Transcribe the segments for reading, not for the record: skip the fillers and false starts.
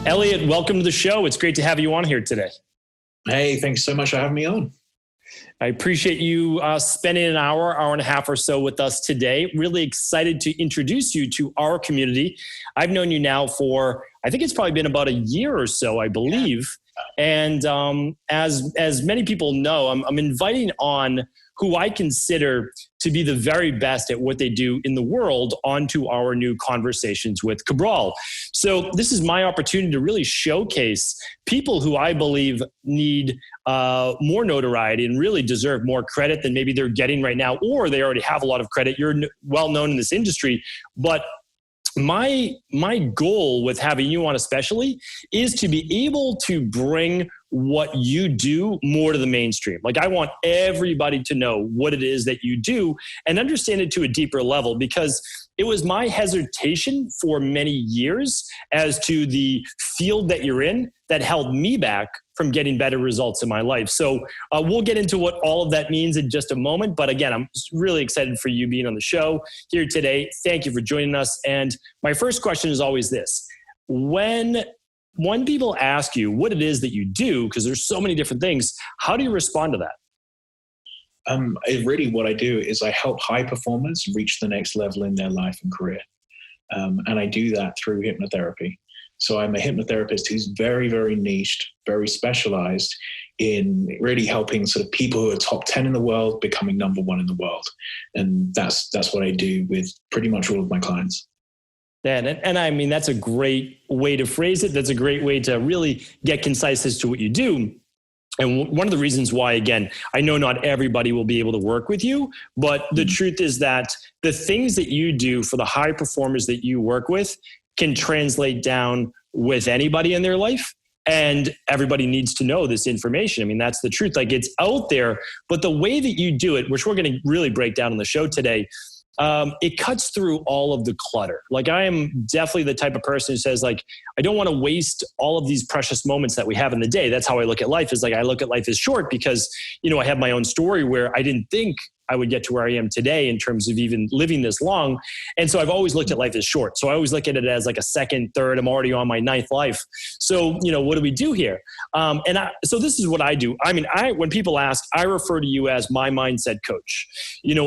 Elliot, welcome to the show. It's great to have you on here today. Hey, thanks so much for having me on. I appreciate you spending an hour and a half or so with us today. Really excited to introduce you to our community. I've known you now for, I think it's probably been about a year or so, I believe. And as many people know, I'm inviting on who I consider to be the very best at what they do in the world onto our new Conversations with Cabral. So this is my opportunity to really showcase people who I believe need more notoriety and really deserve more credit than maybe they're getting right now, or they already have a lot of credit. You're well known in this industry, but my goal with having you on especially is to be able to bring what you do more to the mainstream. Like, I want everybody to know what it is that you do and understand it to a deeper level, because it was my hesitation for many years as to the field that you're in that held me back from getting better results in my life. So we'll get into what all of that means in just a moment. But again, I'm really excited for you being on the show here today. Thank you for joining us. And my first question is always this. When people ask you what it is that you do, because there's so many different things, how do you respond to that? Really what I do is I help high performers reach the next level in their life and career. And I do that through hypnotherapy. So I'm a hypnotherapist who's very, very niched, very specialized in really helping sort of people who are top 10 in the world becoming number one in the world. And that's what I do with pretty much all of my clients. And I mean, that's a great way to phrase it. That's a great way to really get concise as to what you do. And one of the reasons why, again, I know not everybody will be able to work with you, but the truth is that the things that you do for the high performers that you work with can translate down with anybody in their life. And everybody needs to know this information. I mean, that's the truth. Like, it's out there, but the way that you do it, which we're going to really break down on the show today, it cuts through all of the clutter. Like, I am definitely the type of person who says, like, I don't want to waste all of these precious moments that we have in the day. That's how I look at life, is like, I look at life as short because, I have my own story where I didn't think I would get to where I am today in terms of even living this long. And so I've always looked at life as short. So I always look at it as like a second, third, I'm already on my ninth life. So, what do we do here? So this is what I do. I mean, when people ask, I refer to you as my mindset coach.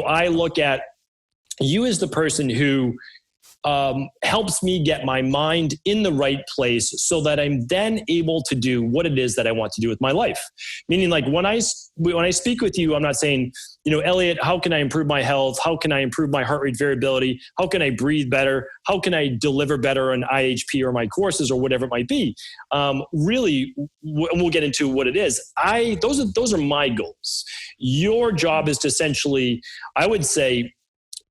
I look at you as the person who helps me get my mind in the right place so that I'm then able to do what it is that I want to do with my life. Meaning, like, when I speak with you, I'm not saying, Elliot, how can I improve my health? How can I improve my heart rate variability? How can I breathe better? How can I deliver better on IHP or my courses or whatever it might be? Really, we'll get into what it is. Those are my goals. Your job is to essentially, I would say,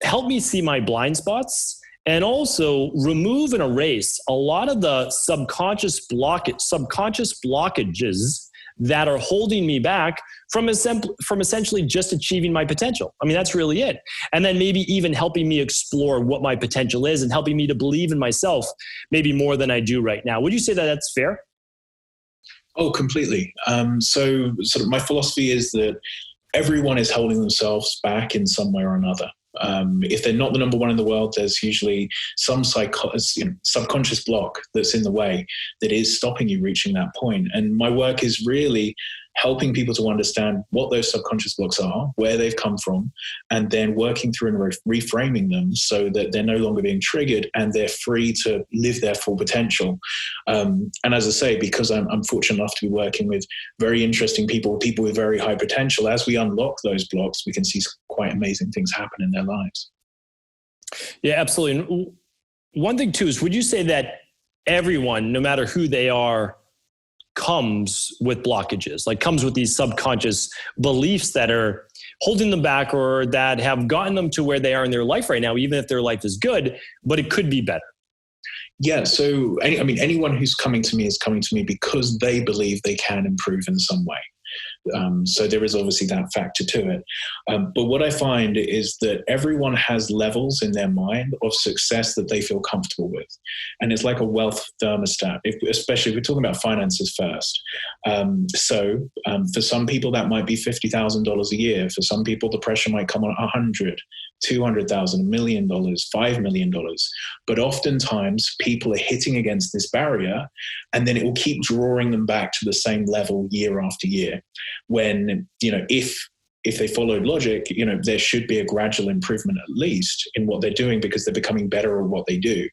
help me see my blind spots and also remove and erase a lot of the subconscious blockages that are holding me back from essentially just achieving my potential. I mean, that's really it. And then maybe even helping me explore what my potential is and helping me to believe in myself maybe more than I do right now. Would you say that that's fair? Oh, completely. So sort of my philosophy is that everyone is holding themselves back in some way or another. If they're not the number one in the world, there's usually some subconscious block that's in the way that is stopping you reaching that point. And my work is really helping people to understand what those subconscious blocks are, where they've come from, and then working through and reframing them so that they're no longer being triggered and they're free to live their full potential. And as I say, because I'm fortunate enough to be working with very interesting people with very high potential, as we unlock those blocks, we can see quite amazing things happen in their lives. Yeah, absolutely. And one thing too is, would you say that everyone, no matter who they are, comes with blockages, like comes with these subconscious beliefs that are holding them back or that have gotten them to where they are in their life right now, even if their life is good, but it could be better? Yeah. So, anyone who's coming to me is coming to me because they believe they can improve in some way. So there is obviously that factor to it. But what I find is that everyone has levels in their mind of success that they feel comfortable with. And it's like a wealth thermostat, especially if we're talking about finances first. For some people, that might be $50,000 a year. For some people, the pressure might come on $100,000, $200,000, $1 million, $5 million. But oftentimes people are hitting against this barrier, and then it will keep drawing them back to the same level year after year. When, if they followed logic, there should be a gradual improvement at least in what they're doing, because they're becoming better at what they do.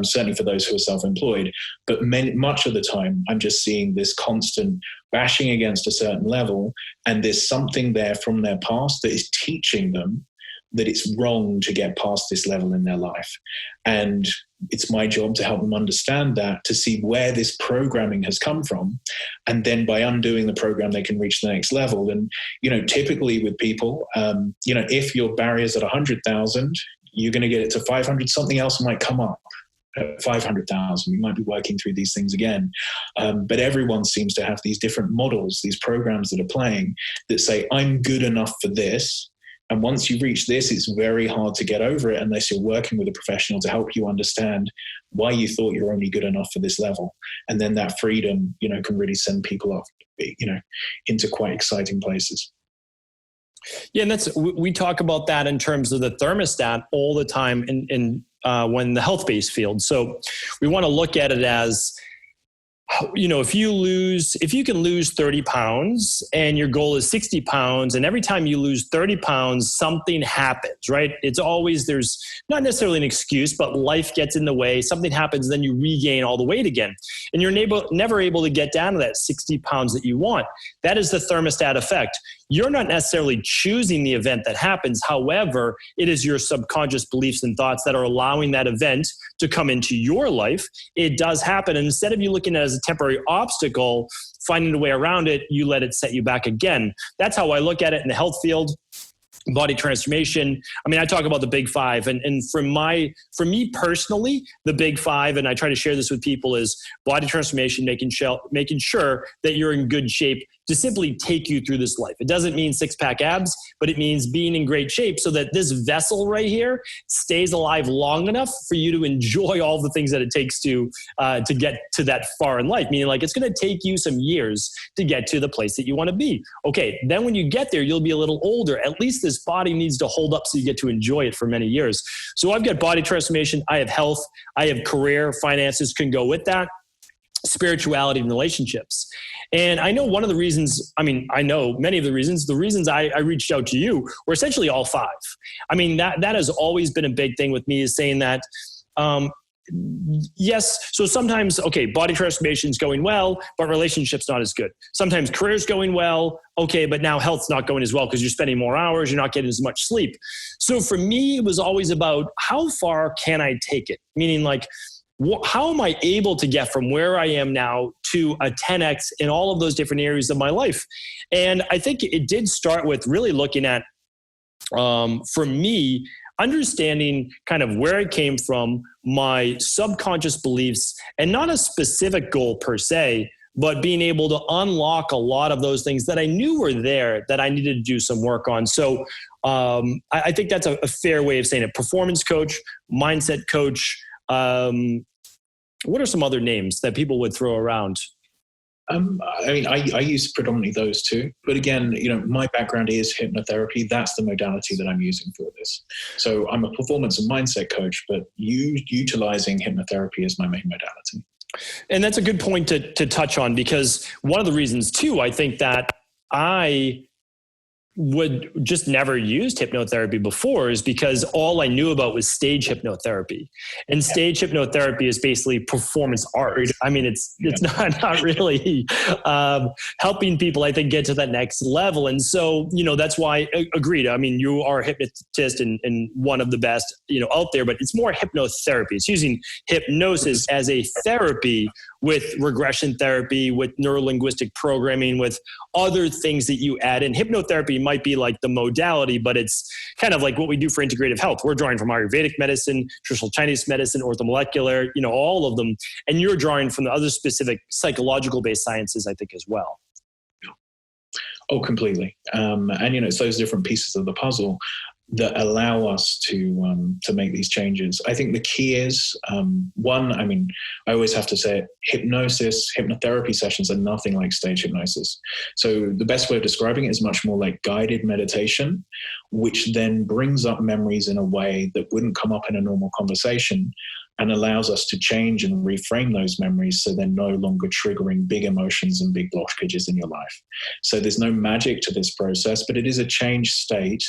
Certainly for those who are self-employed. But much of the time, I'm just seeing this constant bashing against a certain level, and there's something there from their past that is teaching them that it's wrong to get past this level in their life. And it's my job to help them understand that, to see where this programming has come from. And then by undoing the program, they can reach the next level. And, typically with people, if your barrier's at 100,000, you're going to get it to 500, something else might come up. 500,000, you might be working through these things again. But everyone seems to have these different models, these programs that are playing that say, I'm good enough for this. And once you reach this, it's very hard to get over it unless you're working with a professional to help you understand why you thought you're only good enough for this level. And then that freedom, can really send people off, into quite exciting places. Yeah, and we talk about that in terms of the thermostat all the time in when the health-based field. So we want to look at it as, if you can lose 30 pounds and your goal is 60 pounds, and every time you lose 30 pounds, something happens, right? It's always, there's not necessarily an excuse, but life gets in the way. Something happens, then you regain all the weight again. And you're never able to get down to that 60 pounds that you want. That is the thermostat effect. You're not necessarily choosing the event that happens. However, it is your subconscious beliefs and thoughts that are allowing that event to come into your life. It does happen. And instead of you looking at it as a temporary obstacle, finding a way around it, you let it set you back again. That's how I look at it in the health field. Body transformation. I mean, I talk about the big five, and for me personally, the big five, and I try to share this with people, is body transformation, making sure that you're in good shape to simply take you through this life. It doesn't mean six-pack abs, but it means being in great shape so that this vessel right here stays alive long enough for you to enjoy all the things that it takes to get to that far in life. Meaning, like, it's going to take you some years to get to the place that you want to be. Okay, then when you get there, you'll be a little older. At least this body needs to hold up so you get to enjoy it for many years. So I've got body transformation, I have health, I have career, finances can go with that, spirituality and relationships. And I know one of the reasons, I know many of the reasons I reached out to you were essentially all five. I mean, that has always been a big thing with me, is saying that, yes. So sometimes, okay, body transformation is going well, but relationship's not as good. Sometimes career's going well, okay, but now health's not going as well because you're spending more hours, you're not getting as much sleep. So for me, it was always about, how far can I take it? Meaning, like, how am I able to get from where I am now to a 10x in all of those different areas of my life? And I think it did start with really looking at, for me, understanding kind of where I came from, my subconscious beliefs, and not a specific goal per se, but being able to unlock a lot of those things that I knew were there that I needed to do some work on. So I think that's a fair way of saying it. Performance coach, mindset coach. What are some other names that people would throw around? I use predominantly those two, but again, my background is hypnotherapy. That's the modality that I'm using for this. So I'm a performance and mindset coach, but utilizing hypnotherapy as my main modality. And that's a good point to touch on, because one of the reasons too, I think that I would just never used hypnotherapy before is because all I knew about was stage hypnotherapy. And stage hypnotherapy is basically performance art. I mean, it's not really helping people, I think, get to that next level. And so, that's why I agreed. I mean, you are a hypnotist and one of the best, out there, but it's more hypnotherapy. It's using hypnosis as a therapy with regression therapy, with neurolinguistic programming, with other things that you add in. Hypnotherapy might be like the modality, but it's kind of like what we do for integrative health. We're drawing from Ayurvedic medicine, traditional Chinese medicine, orthomolecular, all of them. And you're drawing from the other specific psychological based sciences, I think, as well. Oh, completely. And it's those different pieces of the puzzle that allow us to make these changes. I think the key is one. I mean, I always have to say it, hypnotherapy sessions are nothing like stage hypnosis. So the best way of describing it is much more like guided meditation, which then brings up memories in a way that wouldn't come up in a normal conversation, and allows us to change and reframe those memories so they're no longer triggering big emotions and big blockages in your life. So there's no magic to this process, but it is a changed state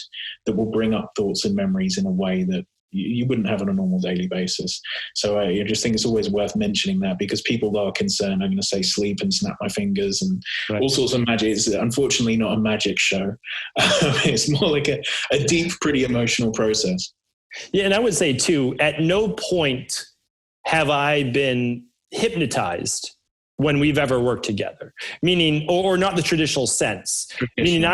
that will bring up thoughts and memories in a way that you wouldn't have on a normal daily basis. So I just think it's always worth mentioning that, because people are concerned, I'm going to say sleep and snap my fingers and all sorts of magic. It's unfortunately not a magic show. It's more like a deep, pretty emotional process. Yeah, and I would say too, at no point have I been hypnotized when we've ever worked together. Meaning, or not the traditional sense. Meaning,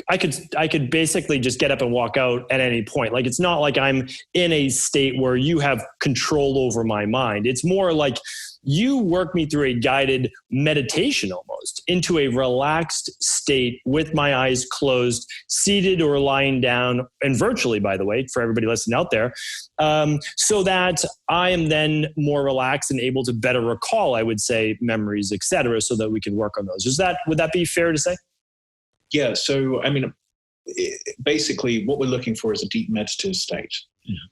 I could basically just get up and walk out at any point. Like, it's not like I'm in a state where you have control over my mind. It's more like you work me through a guided meditation almost into a relaxed state with my eyes closed, seated or lying down, and virtually, by the way, for everybody listening out there, so that I am then more relaxed and able to better recall, I would say, memories, et cetera, so that we can work on those. Would that be fair to say? Yeah. So, I mean, basically what we're looking for is a deep meditative state.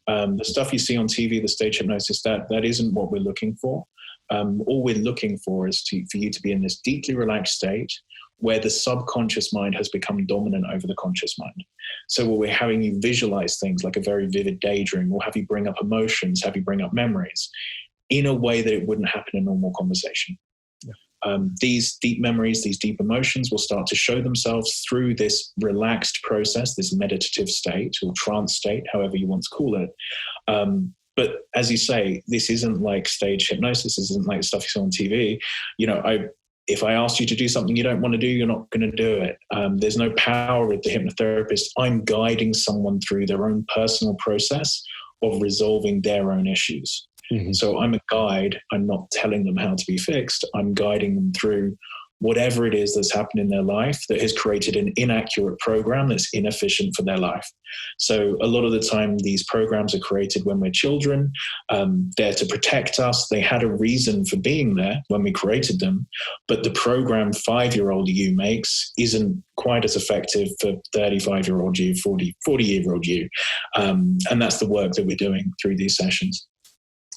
The stuff you see on TV, the stage hypnosis, that isn't what we're looking for. All we're looking for is for you to be in this deeply relaxed state where the subconscious mind has become dominant over the conscious mind. So we're having you visualize things like a very vivid daydream. We'll have you bring up emotions, have you bring up memories in a way that it wouldn't happen in a normal conversation. These deep memories, these deep emotions will start to show themselves through this relaxed process, this meditative state or trance state, however you want to call it. But as you say, this isn't like stage hypnosis. This isn't like stuff you saw on TV. If I asked you to do something you don't want to do, you're not going to do it. There's no power with the hypnotherapist. I'm guiding someone through their own personal process of resolving their own issues. Mm-hmm. So I'm a guide. I'm not telling them how to be fixed. I'm guiding them through whatever it is that's happened in their life that has created an inaccurate program that's inefficient for their life. So a lot of the time, these programs are created when we're children. They're to protect us. They had a reason for being there when we created them. But the program 5-year-old you makes isn't quite as effective for 35-year-old you, 40-year-old you. And that's the work that we're doing through these sessions.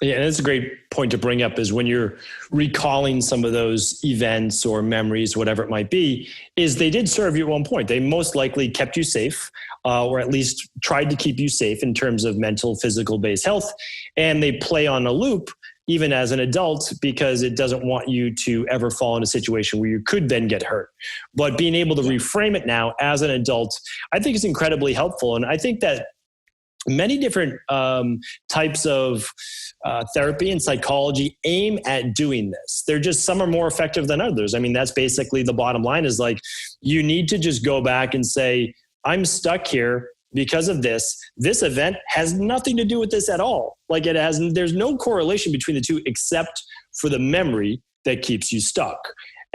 Yeah, and that's a great point to bring up, is when you're recalling some of those events or memories, whatever it might be, is they did serve you at one point. They most likely kept you safe, or at least tried to keep you safe in terms of mental, physical-based health. And they play on a loop even as an adult, because it doesn't want you to ever fall in a situation where you could then get hurt. But being able to reframe it now as an adult, I think is incredibly helpful. And I think that many different types of therapy and psychology aim at doing this. They're just, some are more effective than others. I mean, that's basically the bottom line, is like, you need to just go back and say, I'm stuck here because of this. This event has nothing to do with this at all. Like, there's no correlation between the two except for the memory that keeps you stuck.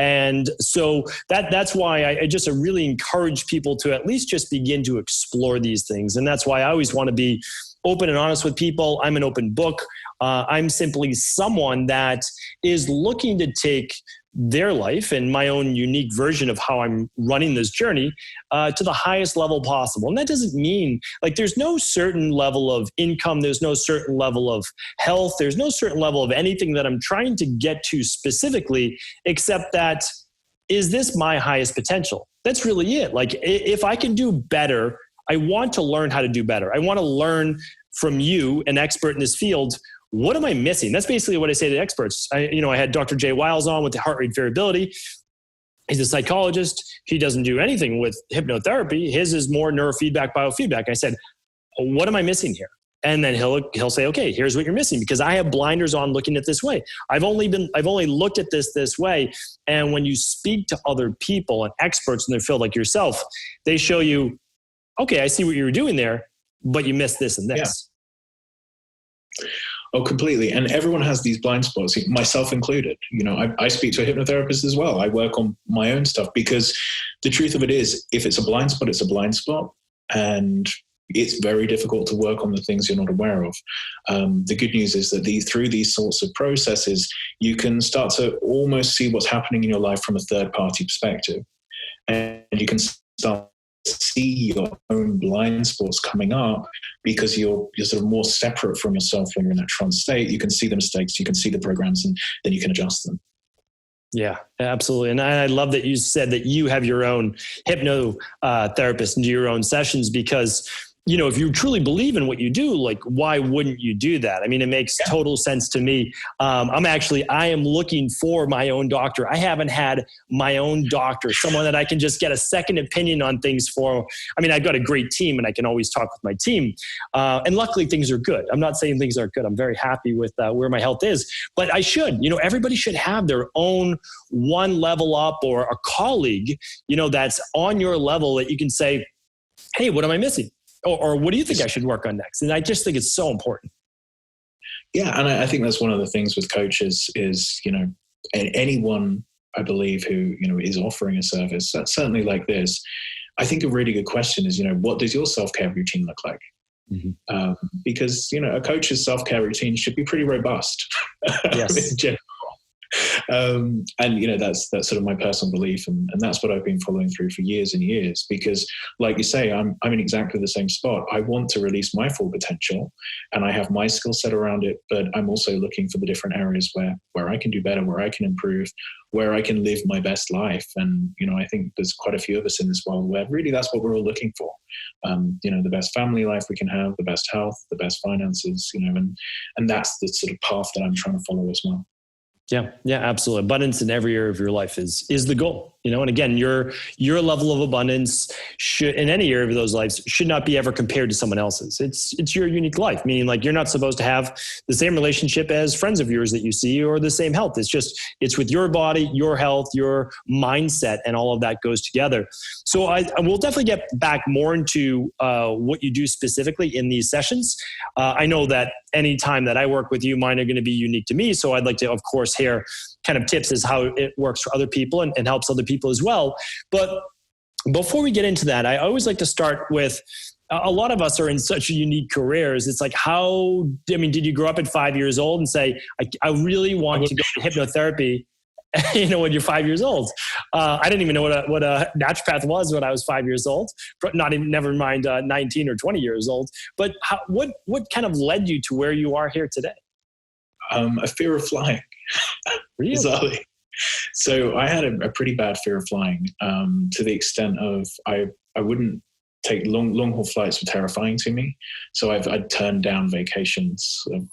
And so that's why I just really encourage people to at least just begin to explore these things. And that's why I always want to be open and honest with people. I'm an open book. I'm simply someone that is looking to take their life and my own unique version of how I'm running this journey to the highest level possible. And that doesn't mean, like, there's no certain level of income, there's no certain level of health, there's no certain level of anything that I'm trying to get to specifically, except that, is this my highest potential? That's really it. Like, if I can do better, I want to learn how to do better. I want to learn from you, an expert in this field. What am I missing? That's basically what I say to experts. I had Dr. Jay Wiles on with the heart rate variability. He's a psychologist. He doesn't do anything with hypnotherapy. His is more neurofeedback, biofeedback. I said, what am I missing here? And then he'll say, okay, here's what you're missing, because I have blinders on looking at this way. I've only looked at this way. And when you speak to other people and experts in their field like yourself, they show you, okay, I see what you were doing there, but you missed this and this. Yeah. Oh, completely. And everyone has these blind spots, myself included. I speak to a hypnotherapist as well. I work on my own stuff because the truth of it is, if it's a blind spot, it's a blind spot. And it's very difficult to work on the things you're not aware of. The good news is that through these sorts of processes, you can start to almost see what's happening in your life from a third-party perspective. And you can start to see your own blind spots coming up because you're sort of more separate from yourself when you're in that trance state. You can see the mistakes, you can see the programs, and then you can adjust them. Yeah, absolutely. And I love that you said that you have your own hypnotherapist and do your own sessions because, if you truly believe in what you do, like, why wouldn't you do that? I mean, it makes total sense to me. I am looking for my own doctor. I haven't had my own doctor, someone that I can just get a second opinion on things for. I mean, I've got a great team and I can always talk with my team. And luckily things are good. I'm not saying things aren't good. I'm very happy with where my health is, but I should, everybody should have their own one level up or a colleague, that's on your level that you can say, hey, what am I missing? Or what do you think I should work on next? And I just think it's so important. Yeah. And I think that's one of the things with coaches is, anyone, I believe, who, is offering a service that's certainly like this. I think a really good question is, what does your self-care routine look like? Mm-hmm. Because, a coach's self-care routine should be pretty robust. Yes. In general. And that's sort of my personal belief, and that's what I've been following through for years and years. Because, like you say, I'm in exactly the same spot. I want to release my full potential, and I have my skill set around it. But I'm also looking for the different areas where I can do better, where I can improve, where I can live my best life. And I think there's quite a few of us in this world where really that's what we're all looking for. The best family life we can have, the best health, the best finances. And that's the sort of path that I'm trying to follow as well. Yeah, absolutely. Abundance in every area of your life is the goal, and again, your level of abundance should, in any area of those lives, should not be ever compared to someone else's. It's your unique life, meaning like you're not supposed to have the same relationship as friends of yours that you see or the same health. It's with your body, your health, your mindset, and all of that goes together. So I will definitely get back more into what you do specifically in these sessions. I know that any time that I work with you, mine are going to be unique to me. So I'd like to, of course, hear kind of tips as how it works for other people and helps other people as well. But before we get into that, I always like to start with, a lot of us are in such unique careers. It's like, did you grow up at 5 years old and say, I really want to go to hypnotherapy, when you're 5 years old? I didn't even know what a naturopath was when I was 5 years old, never mind 19 or 20 years old. But what kind of led you to where you are here today? A fear of flying. Really? Bizarrely. So I had a pretty bad fear of flying, to the extent of I wouldn't take long haul flights, were terrifying to me. So I'd turned down vacations of,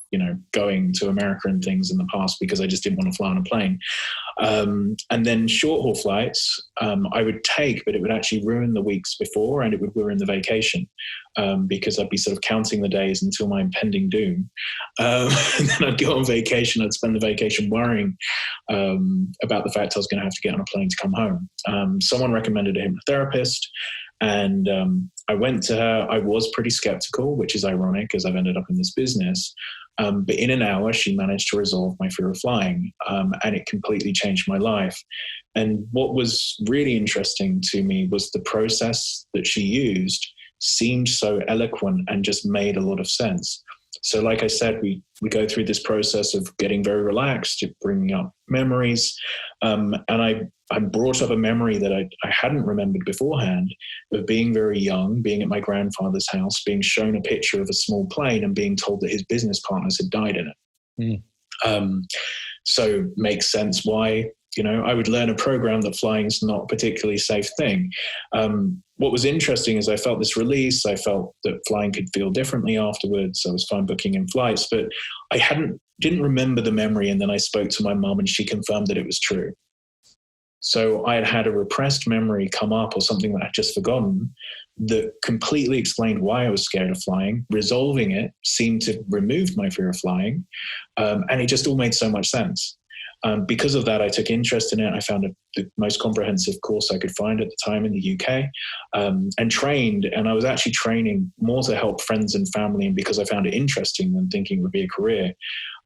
going to America and things in the past because I just didn't want to fly on a plane. And then short haul flights, I would take, but it would actually ruin the weeks before and it would ruin the vacation, because I'd be sort of counting the days until my impending doom. And then I'd go on vacation. I'd spend the vacation worrying about the fact I was going to have to get on a plane to come home. Someone recommended a hypnotherapist. And I went to her. I was pretty skeptical, which is ironic as I've ended up in this business. But in an hour, she managed to resolve my fear of flying, and it completely changed my life. And what was really interesting to me was the process that she used seemed so eloquent and just made a lot of sense. So like I said, we go through this process of getting very relaxed, bringing up memories. And I brought up a memory that I hadn't remembered beforehand of being very young, being at my grandfather's house, being shown a picture of a small plane and being told that his business partners had died in it. So makes sense why, I would learn a program that flying's not a particularly safe thing. What was interesting is I felt this release. I felt that flying could feel differently afterwards. I was fine booking in flights, but I didn't remember the memory. And then I spoke to my mom and she confirmed that it was true. So I had a repressed memory come up or something that I'd just forgotten that completely explained why I was scared of flying. Resolving it seemed to remove my fear of flying. And it just all made so much sense. Because of that, I took interest in it. I found the most comprehensive course I could find at the time in the UK, and trained. And I was actually training more to help friends and family, and because I found it interesting than thinking it would be a career.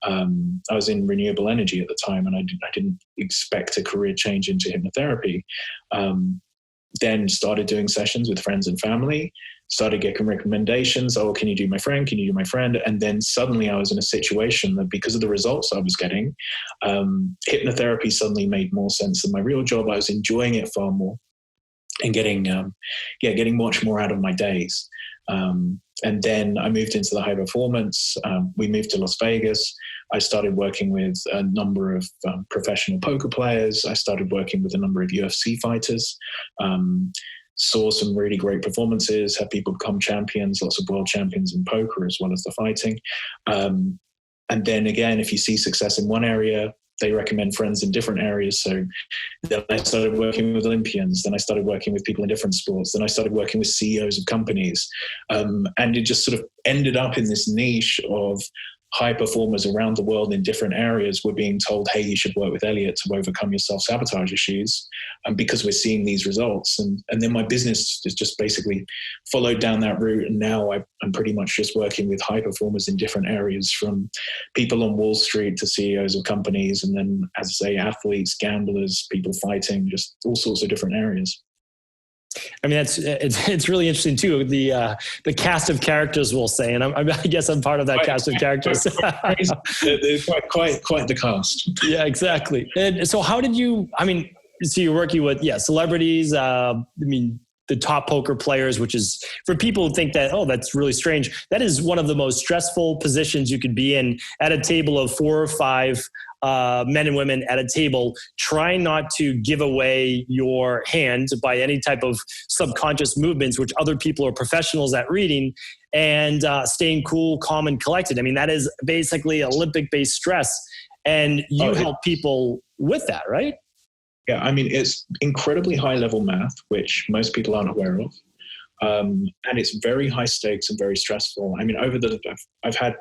I was in renewable energy at the time, and I didn't expect a career change into hypnotherapy. Then started doing sessions with friends and family, started getting recommendations. Oh, can you do my friend? Can you do my friend? And then suddenly I was in a situation that because of the results I was getting, hypnotherapy suddenly made more sense than my real job. I was enjoying it far more and getting much more out of my days. And then I moved into the high performance. We moved to Las Vegas. I started working with a number of professional poker players. I started working with a number of UFC fighters. Saw some really great performances, had people become champions, lots of world champions in poker as well as the fighting. And then again, if you see success in one area, they recommend friends in different areas. So then I started working with Olympians. Then I started working with people in different sports. Then I started working with CEOs of companies. And it just sort of ended up in this niche of high performers around the world in different areas were being told, hey, you should work with Elliot to overcome your self-sabotage issues. And because we're seeing these results. And then my business is just basically followed down that route. And now I'm pretty much just working with high performers in different areas, from people on Wall Street to CEOs of companies. And then, as I say, athletes, gamblers, people fighting, just all sorts of different areas. I mean, it's really interesting too. The cast of characters, we'll say, and I guess I'm part of that cast of characters. They're quite the cast. Yeah, exactly. And so, how did you? I mean, so you're working with celebrities. I mean, the top poker players, which is, for people who think that, oh, that's really strange, that is one of the most stressful positions you could be in, at a table of 4 or 5 men and women at a table, trying not to give away your hand by any type of subconscious movements, which other people are professionals at reading, and staying cool, calm, and collected. I mean, that is basically Olympic-based stress, and you help people with that, right? Yeah, I mean, it's incredibly high-level math, which most people aren't aware of. And it's very high stakes and very stressful. I mean, I've had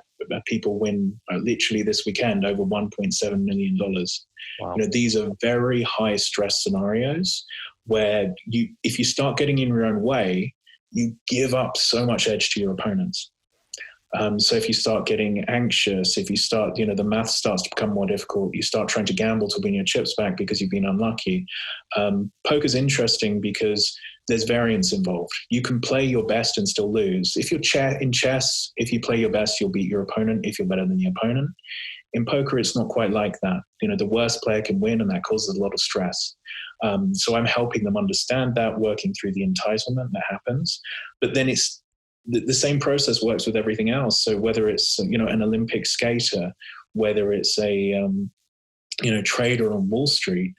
people win literally this weekend over $1.7 million. Wow. You know, these are very high stress scenarios where if you start getting in your own way, you give up so much edge to your opponents. So if you start getting anxious, if you start, the math starts to become more difficult, you start trying to gamble to win your chips back because you've been unlucky. Poker's interesting because there's variance involved. You can play your best and still lose. If you're in chess, if you play your best, you'll beat your opponent if you're better than the opponent. In poker, it's not quite like that. The worst player can win, and that causes a lot of stress. So I'm helping them understand that, working through the entitlement that happens. But then it's the same process works with everything else. So whether it's an Olympic skater, whether it's a trader on Wall Street,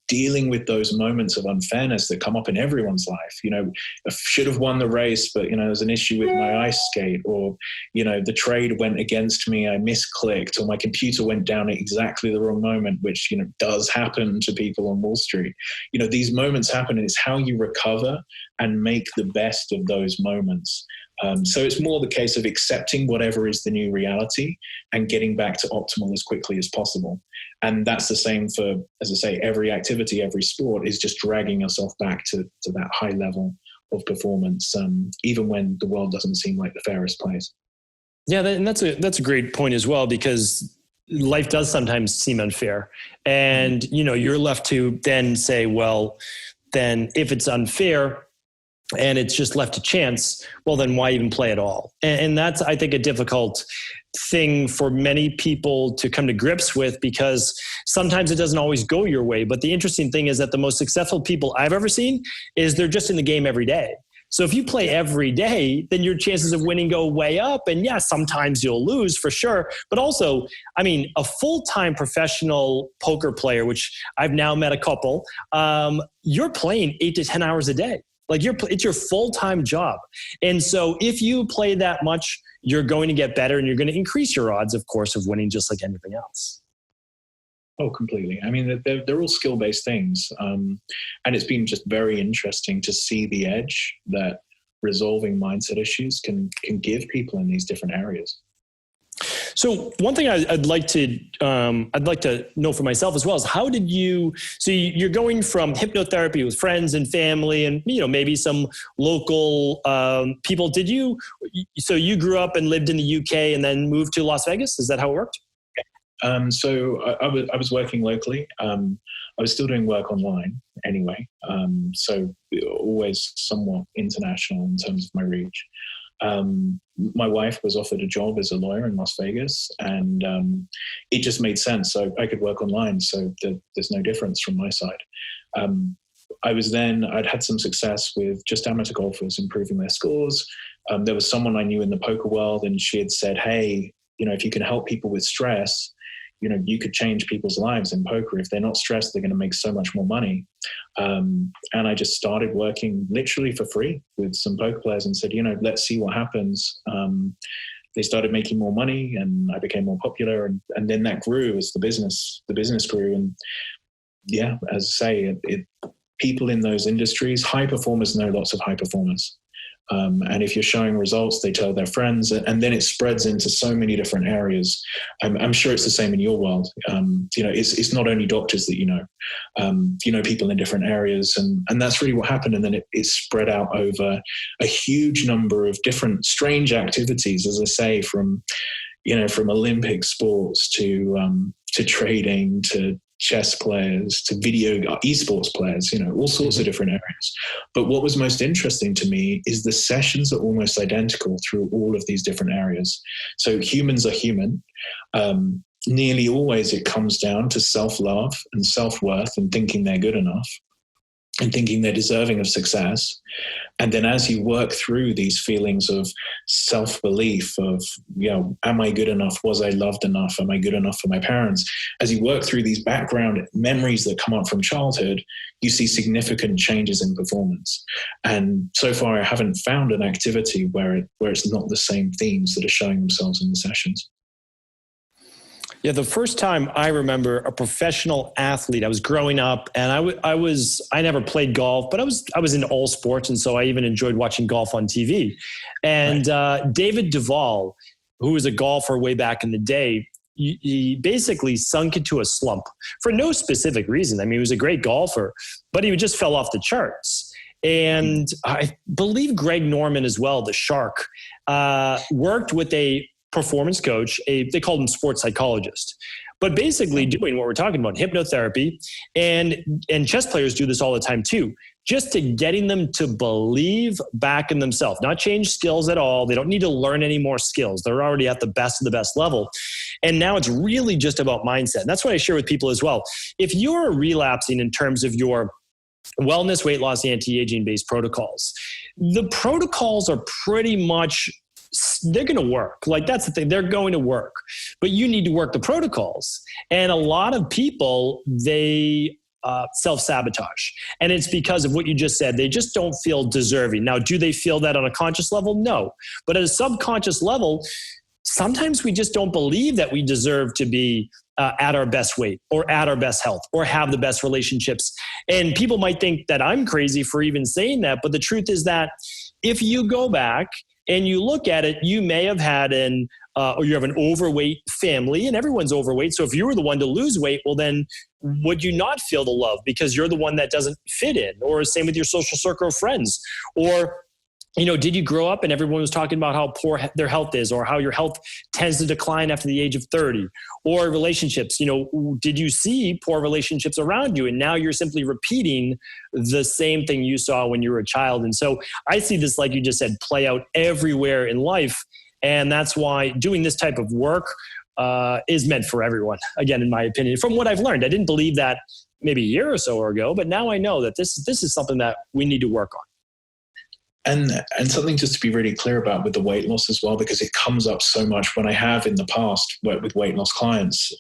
dealing with those moments of unfairness that come up in everyone's life. I should have won the race, but there's an issue with my ice skate, or the trade went against me, I misclicked, or my computer went down at exactly the wrong moment, which does happen to people on Wall Street. These moments happen, and it's how you recover and make the best of those moments. So it's more the case of accepting whatever is the new reality and getting back to optimal as quickly as possible. And that's the same for, as I say, every activity, every sport, is just dragging yourself back to that high level of performance, even when the world doesn't seem like the fairest place. Yeah, and that's a great point as well, because life does sometimes seem unfair. And, you're left to then say, well, then if it's unfair, and it's just left to chance, well, then why even play at all? And that's, I think, a difficult thing for many people to come to grips with, because sometimes it doesn't always go your way. But the interesting thing is that the most successful people I've ever seen is they're just in the game every day. So if you play every day, then your chances of winning go way up. And yeah, sometimes you'll lose for sure. But also, I mean, a full-time professional poker player, which I've now met a couple, you're playing 8 to 10 hours a day. Like it's your full-time job. And so if you play that much, you're going to get better, and you're going to increase your odds, of course, of winning, just like anything else. Oh, completely. I mean, they're all skill-based things. And it's been just very interesting to see the edge that resolving mindset issues can give people in these different areas. So one thing I'd like to know for myself as well is how did you, so you're going from hypnotherapy with friends and family and, maybe some local people. So you grew up and lived in the UK and then moved to Las Vegas? Is that how it worked? So I was working locally. I was still doing work online anyway. So always somewhat international in terms of my reach. My wife was offered a job as a lawyer in Las Vegas, and it just made sense. So I could work online. So there's no difference from my side. I'd had some success with just amateur golfers improving their scores. There was someone I knew in the poker world, and she had said, hey, if you can help people with stress, you could change people's lives in poker. If they're not stressed, they're going to make so much more money. And I just started working literally for free with some poker players and said, let's see what happens. They started making more money and I became more popular. And then that grew as the business grew. And yeah, as I say, people in those industries, high performers know lots of high performers. And if you're showing results, they tell their friends, and then it spreads into so many different areas. I'm sure it's the same in your world. It's not only doctors that people in different areas, and that's really what happened. And then it spread out over a huge number of different strange activities, as I say, from Olympic sports to trading to chess players to video esports players, all sorts of different areas. But what was most interesting to me is the sessions are almost identical through all of these different areas. So humans are human. Nearly always it comes down to self-love and self-worth and thinking they're good enough and thinking they're deserving of success. And then as you work through these feelings of self-belief of, am I good enough? Was I loved enough? Am I good enough for my parents? As you work through these background memories that come up from childhood, you see significant changes in performance. And so far, I haven't found an activity where it's not the same themes that are showing themselves in the sessions. Yeah, the first time I remember a professional athlete, I was growing up, and I never played golf, but I was into all sports, and so I even enjoyed watching golf on TV. And right. David Duval, who was a golfer way back in the day, he basically sunk into a slump for no specific reason. I mean, he was a great golfer, but he just fell off the charts. And I believe Greg Norman as well, the Shark, worked with a performance coach, they called him sports psychologist, but basically doing what we're talking about, hypnotherapy, and chess players do this all the time too, just to getting them to believe back in themselves, not change skills at all. They don't need to learn any more skills. They're already at the best of the best level. And now it's really just about mindset. And that's what I share with people as well. If you're relapsing in terms of your wellness, weight loss, anti-aging based protocols, the protocols are pretty much, they're going to work. Like, that's the thing. They're going to work, but you need to work the protocols. And a lot of people, they self-sabotage. And it's because of what you just said. They just don't feel deserving. Now, do they feel that on a conscious level? No. But at a subconscious level, sometimes we just don't believe that we deserve to be at our best weight or at our best health or have the best relationships. And people might think that I'm crazy for even saying that. But the truth is that if you go back and you look at it, you may have had or you have an overweight family, and everyone's overweight. So if you were the one to lose weight, well, then would you not feel the love because you're the one that doesn't fit in? Or same with your social circle of friends. Or, did you grow up and everyone was talking about how poor their health is, or how your health tends to decline after the age of 30? Or relationships, did you see poor relationships around you and now you're simply repeating the same thing you saw when you were a child? And so I see this, like you just said, play out everywhere in life. And that's why doing this type of work is meant for everyone, again, in my opinion, from what I've learned. I didn't believe that maybe a year or so ago, but now I know that this is something that we need to work on. And something just to be really clear about with the weight loss as well, because it comes up so much when I have in the past worked with weight loss clients.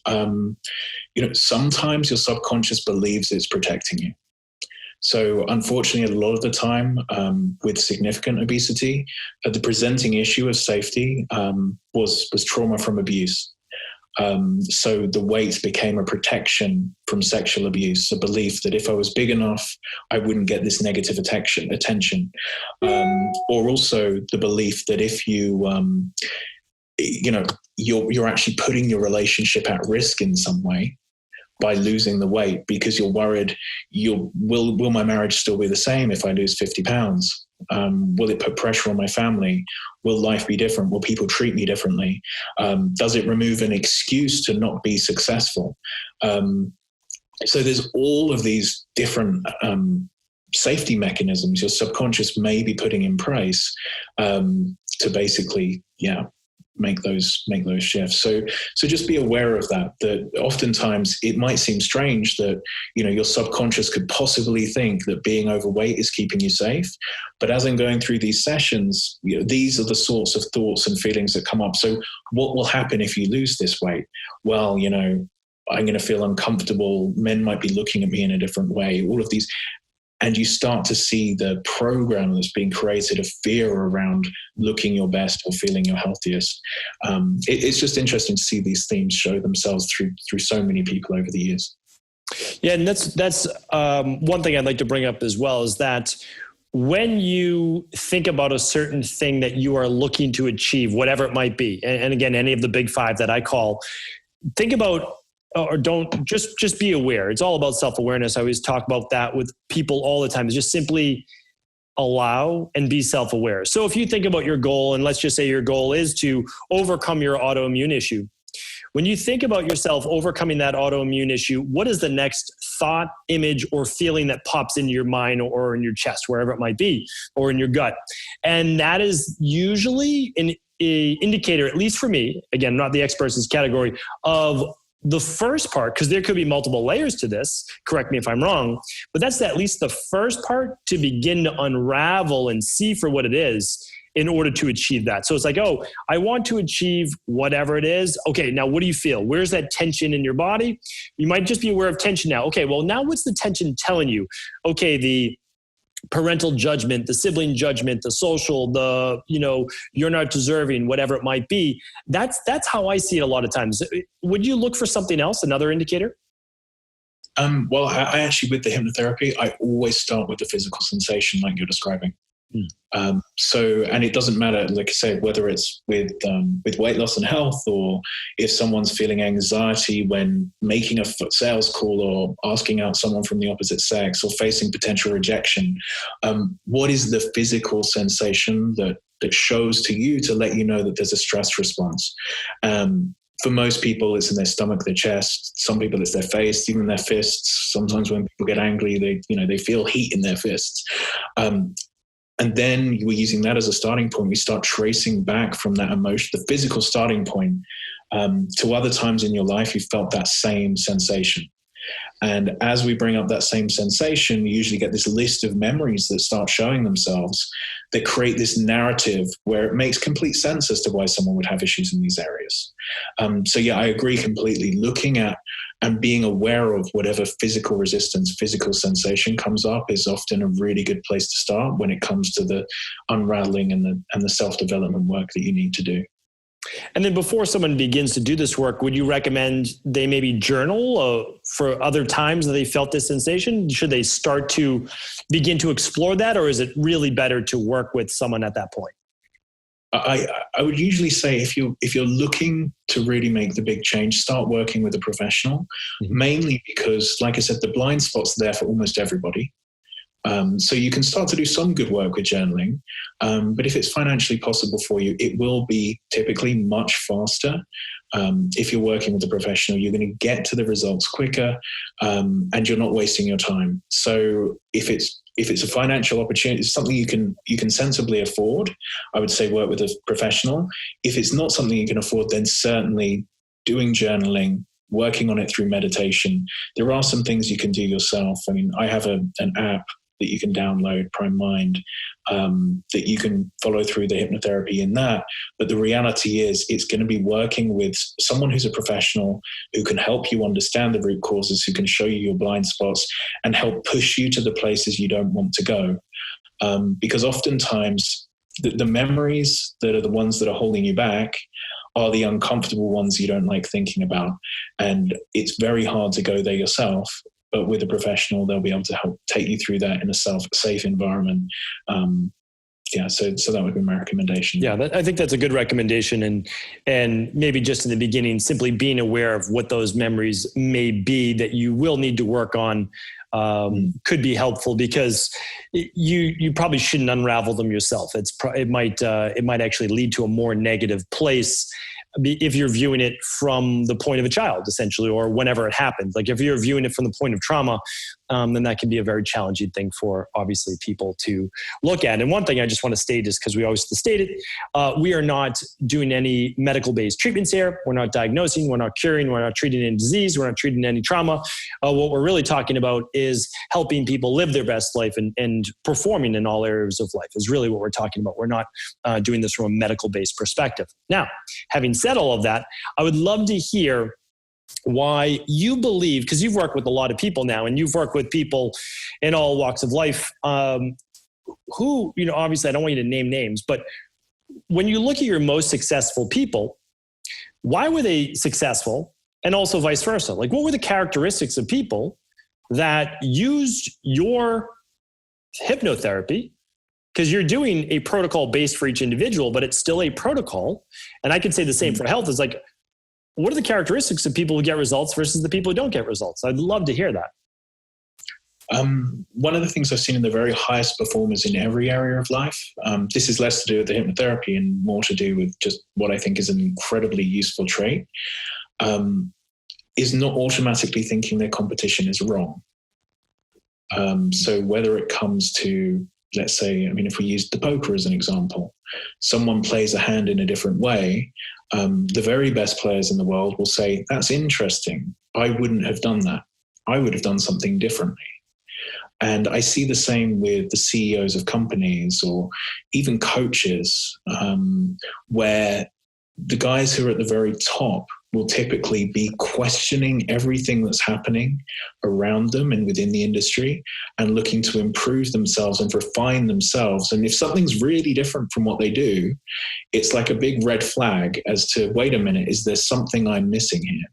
Sometimes your subconscious believes it's protecting you. So unfortunately, a lot of the time with significant obesity, the presenting issue of safety was trauma from abuse. So the weight became a protection from sexual abuse, a belief that if I was big enough, I wouldn't get this negative attention. Or also the belief that if you you're actually putting your relationship at risk in some way by losing the weight, because you're worried, will my marriage still be the same if I lose 50 pounds? Will it put pressure on my family? Will life be different? Will people treat me differently? Does it remove an excuse to not be successful? So there's all of these different safety mechanisms your subconscious may be putting in place to basically, make those shifts. So just be aware of that oftentimes it might seem strange that, your subconscious could possibly think that being overweight is keeping you safe. But as I'm going through these sessions, these are the sorts of thoughts and feelings that come up. So what will happen if you lose this weight? Well, I'm going to feel uncomfortable. Men might be looking at me in a different way. All of these. And you start to see the program that's being created of fear around looking your best or feeling your healthiest. It's just interesting to see these themes show themselves through so many people over the years. Yeah, and that's one thing I'd like to bring up as well, is that when you think about a certain thing that you are looking to achieve, whatever it might be, and again, any of the big five that I call, think about, or don't, just be aware. It's all about self-awareness. I always talk about that with people all the time. It's just simply allow and be self-aware. So if you think about your goal, and let's just say your goal is to overcome your autoimmune issue. When you think about yourself overcoming that autoimmune issue, what is the next thought, image, or feeling that pops into your mind or in your chest, wherever it might be, or in your gut? And that is usually an indicator, at least for me, again, not the expert in this category, of the first part, because there could be multiple layers to this, correct me if I'm wrong, but that's at least the first part to begin to unravel and see for what it is in order to achieve that. So it's like, oh, I want to achieve whatever it is. Okay, now what do you feel? Where's that tension in your body? You might just be aware of tension now. Okay, well, now what's the tension telling you? Okay, the parental judgment, the sibling judgment, the social, you're not deserving, whatever it might be. That's how I see it a lot of times. Would you look for something else, another indicator? Well, I actually, with the hypnotherapy, I always start with the physical sensation like you're describing. And it doesn't matter, like I say, whether it's with weight loss and health, or if someone's feeling anxiety when making a sales call, or asking out someone from the opposite sex, or facing potential rejection. What is the physical sensation that shows to you to let you know that there's a stress response? For most people, it's in their stomach, their chest. Some people, it's their face, even their fists. Sometimes when people get angry, they feel heat in their fists. And then we're using that as a starting point. We start tracing back from that emotion, the physical starting point, to other times in your life you felt that same sensation. And as we bring up that same sensation, you usually get this list of memories that start showing themselves that create this narrative where it makes complete sense as to why someone would have issues in these areas. So I agree completely. Looking at and being aware of whatever physical resistance, physical sensation comes up is often a really good place to start when it comes to the unraveling and the self-development work that you need to do. And then before someone begins to do this work, would you recommend they maybe journal for other times that they felt this sensation? Should they start to begin to explore that, or is it really better to work with someone at that point? I would usually say if you're looking to really make the big change, start working with a professional, mainly because, like I said, the blind spot's there for almost everybody. So you can start to do some good work with journaling, but if it's financially possible for you, it will be typically much faster. If you're working with a professional, you're going to get to the results quicker, and you're not wasting your time. So if it's a financial opportunity, it's something you can sensibly afford, I would say work with a professional. If it's not something you can afford, then certainly doing journaling, working on it through meditation. There are some things you can do yourself. I mean, I have an app that you can download, Prime Mind, that you can follow through the hypnotherapy in that. But the reality is it's going to be working with someone who's a professional who can help you understand the root causes, who can show you your blind spots and help push you to the places you don't want to go. Because oftentimes the memories that are the ones that are holding you back are the uncomfortable ones you don't like thinking about. And it's very hard to go there yourself. But with a professional, they'll be able to help take you through that in a safe environment. So that would be my recommendation. Yeah, I think that's a good recommendation. And maybe just in the beginning, simply being aware of what those memories may be that you will need to work on could be helpful, because you probably shouldn't unravel them yourself. It might actually lead to a more negative place if you're viewing it from the point of a child, essentially, or whenever it happens. Like if you're viewing it from the point of trauma, then that can be a very challenging thing for obviously people to look at. And one thing I just want to state is, because we always state it, we are not doing any medical-based treatments here. We're not diagnosing, we're not curing, we're not treating any disease, we're not treating any trauma. What we're really talking about is helping people live their best life and performing in all areas of life is really what we're talking about. We're not doing this from a medical-based perspective. Now, having said all of that, I would love to hear why you believe, because you've worked with a lot of people now, and you've worked with people in all walks of life, who, obviously I don't want you to name names, but when you look at your most successful people, why were they successful? And also vice versa. Like, what were the characteristics of people that used your hypnotherapy? Because you're doing a protocol based for each individual, but it's still a protocol. And I could say the same for health. Is like, what are the characteristics of people who get results versus the people who don't get results? I'd love to hear that. One of the things I've seen in the very highest performers in every area of life, this is less to do with the hypnotherapy and more to do with just what I think is an incredibly useful trait, is not automatically thinking their competition is wrong. So whether it comes to, let's say, if we use the poker as an example, someone plays a hand in a different way. The very best players in the world will say, that's interesting. I wouldn't have done that. I would have done something differently. And I see the same with the CEOs of companies or even coaches, where the guys who are at the very top will typically be questioning everything that's happening around them and within the industry and looking to improve themselves and refine themselves. And if something's really different from what they do, it's like a big red flag as to, wait a minute, is there something I'm missing here?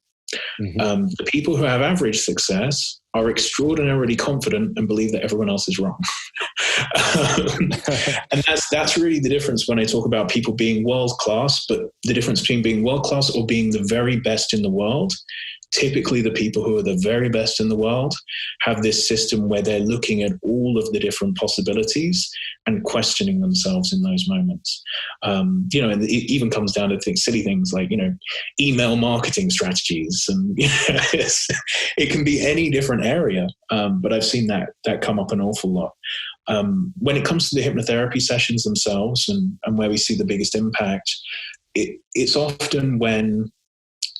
Mm-hmm. The people who have average success are extraordinarily confident and believe that everyone else is wrong. And that's really the difference when I talk about people being world-class, but the difference between being world-class or being the very best in the world. Typically, the people who are the very best in the world have this system where they're looking at all of the different possibilities and questioning themselves in those moments. And it even comes down to silly things like, email marketing strategies. And it can be any different area, but I've seen that come up an awful lot. When it comes to the hypnotherapy sessions themselves and where we see the biggest impact, it's often when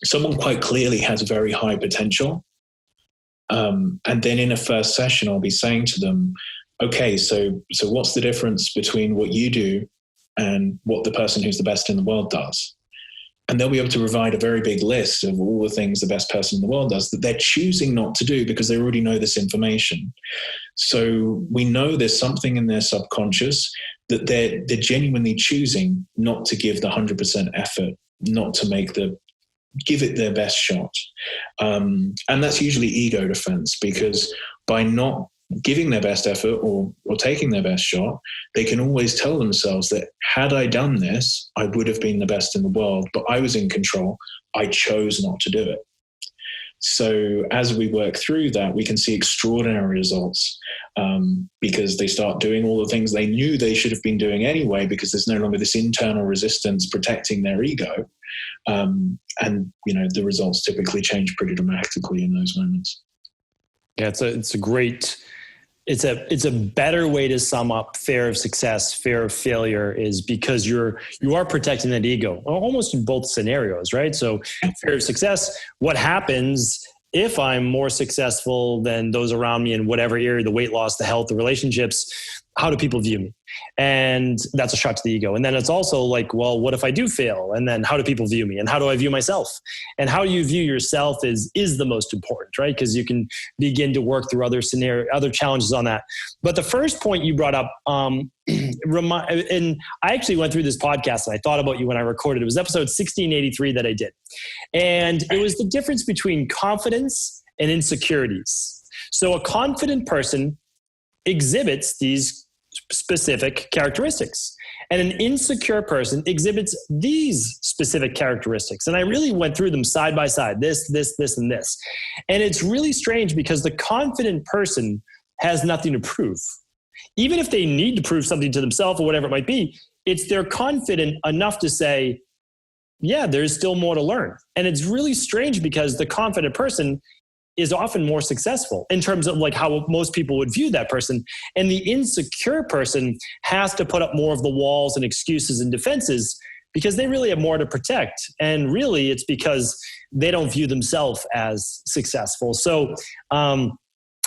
someone quite clearly has very high potential. And then in a first session, I'll be saying to them, okay, so what's the difference between what you do and what the person who's the best in the world does? And they'll be able to provide a very big list of all the things the best person in the world does that they're choosing not to do because they already know this information. So we know there's something in their subconscious that they're genuinely choosing not to give the 100% effort, not to give it their best shot. And that's usually ego defense, because by not giving their best effort or taking their best shot, they can always tell themselves that had I done this, I would have been the best in the world, but I was in control. I chose not to do it. So as we work through that, we can see extraordinary results because they start doing all the things they knew they should have been doing anyway, because there's no longer this internal resistance protecting their ego. And the results typically change pretty dramatically in those moments. Yeah, it's a better way to sum up fear of success, fear of failure, is because you are protecting that ego almost in both scenarios, right? So fear of success, what happens if I'm more successful than those around me in whatever area, the weight loss, the health, the relationships, how do people view me? And that's a shot to the ego. And then it's also like, well, what if I do fail? And then how do people view me? And how do I view myself? And how you view yourself is the most important, right? Because you can begin to work through other challenges on that. But the first point you brought up, and I actually went through this podcast and I thought about you when I recorded. It was episode 1683 that I did. And it was the difference between confidence and insecurities. So a confident person exhibits these specific characteristics. And an insecure person exhibits these specific characteristics. And I really went through them side by side, this, and this. And it's really strange because the confident person has nothing to prove. Even if they need to prove something to themselves or whatever it might be, they're confident enough to say, yeah, there's still more to learn. And it's really strange because the confident person is often more successful in terms of like how most people would view that person. And the insecure person has to put up more of the walls and excuses and defenses because they really have more to protect. And really it's because they don't view themselves as successful. So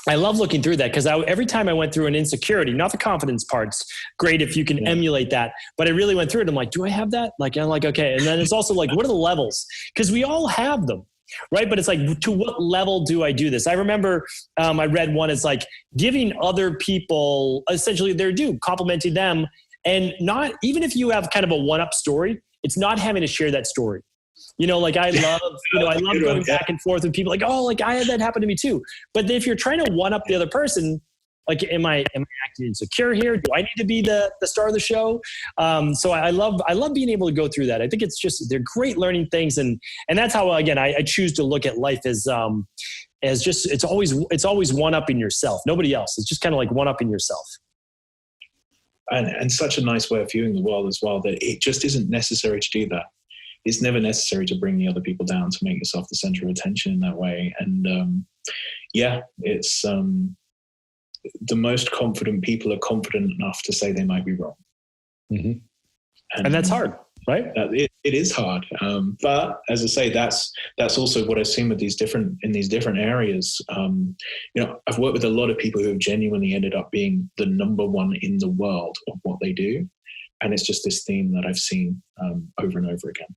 I love looking through that because every time I went through an insecurity, not the confidence parts, great if you can emulate that, but I really went through it. I'm like, do I have that? Like, I'm like, okay. And then it's also like, what are the levels? Because we all have them. Right. But it's like, to what level do I do this? I remember I read one, it's like giving other people essentially their due, complimenting them. And not, even if you have kind of a one-up story, it's not having to share that story. You know, like I love going back and forth with people like, oh, like I had that happen to me too. But if you're trying to one up the other person, like, am I acting insecure here? Do I need to be the star of the show? So I love being able to go through that. I think it's just, they're great learning things. And that's how, again, I choose to look at life as just, it's always one-upping yourself, nobody else. It's just kind of like one-upping yourself. And such a nice way of viewing the world as well, that it just isn't necessary to do that. It's never necessary to bring the other people down, to make yourself the center of attention in that way. And it's, the most confident people are confident enough to say they might be wrong. Mm-hmm. And that's hard, right? It is hard. But as I say, that's also what I've seen with these different areas. I've worked with a lot of people who have genuinely ended up being the number one in the world of what they do. And it's just this theme that I've seen over and over again.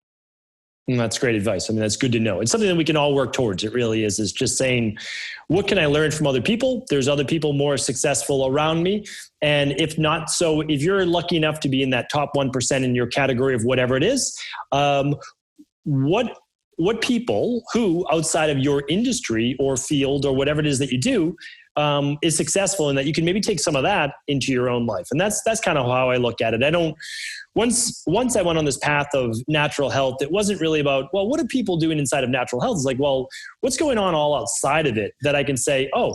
And that's great advice. I mean, that's good to know. It's something that we can all work towards. It really is just saying, what can I learn from other people? There's other people more successful around me. And if not, so if you're lucky enough to be in that top 1% in your category of whatever it is, what people who outside of your industry or field or whatever it is that you do is successful, and that you can maybe take some of that into your own life. And that's kind of how I look at it. Once I went on this path of natural health, it wasn't really about, well, what are people doing inside of natural health? It's like, well, what's going on all outside of it that I can say, oh,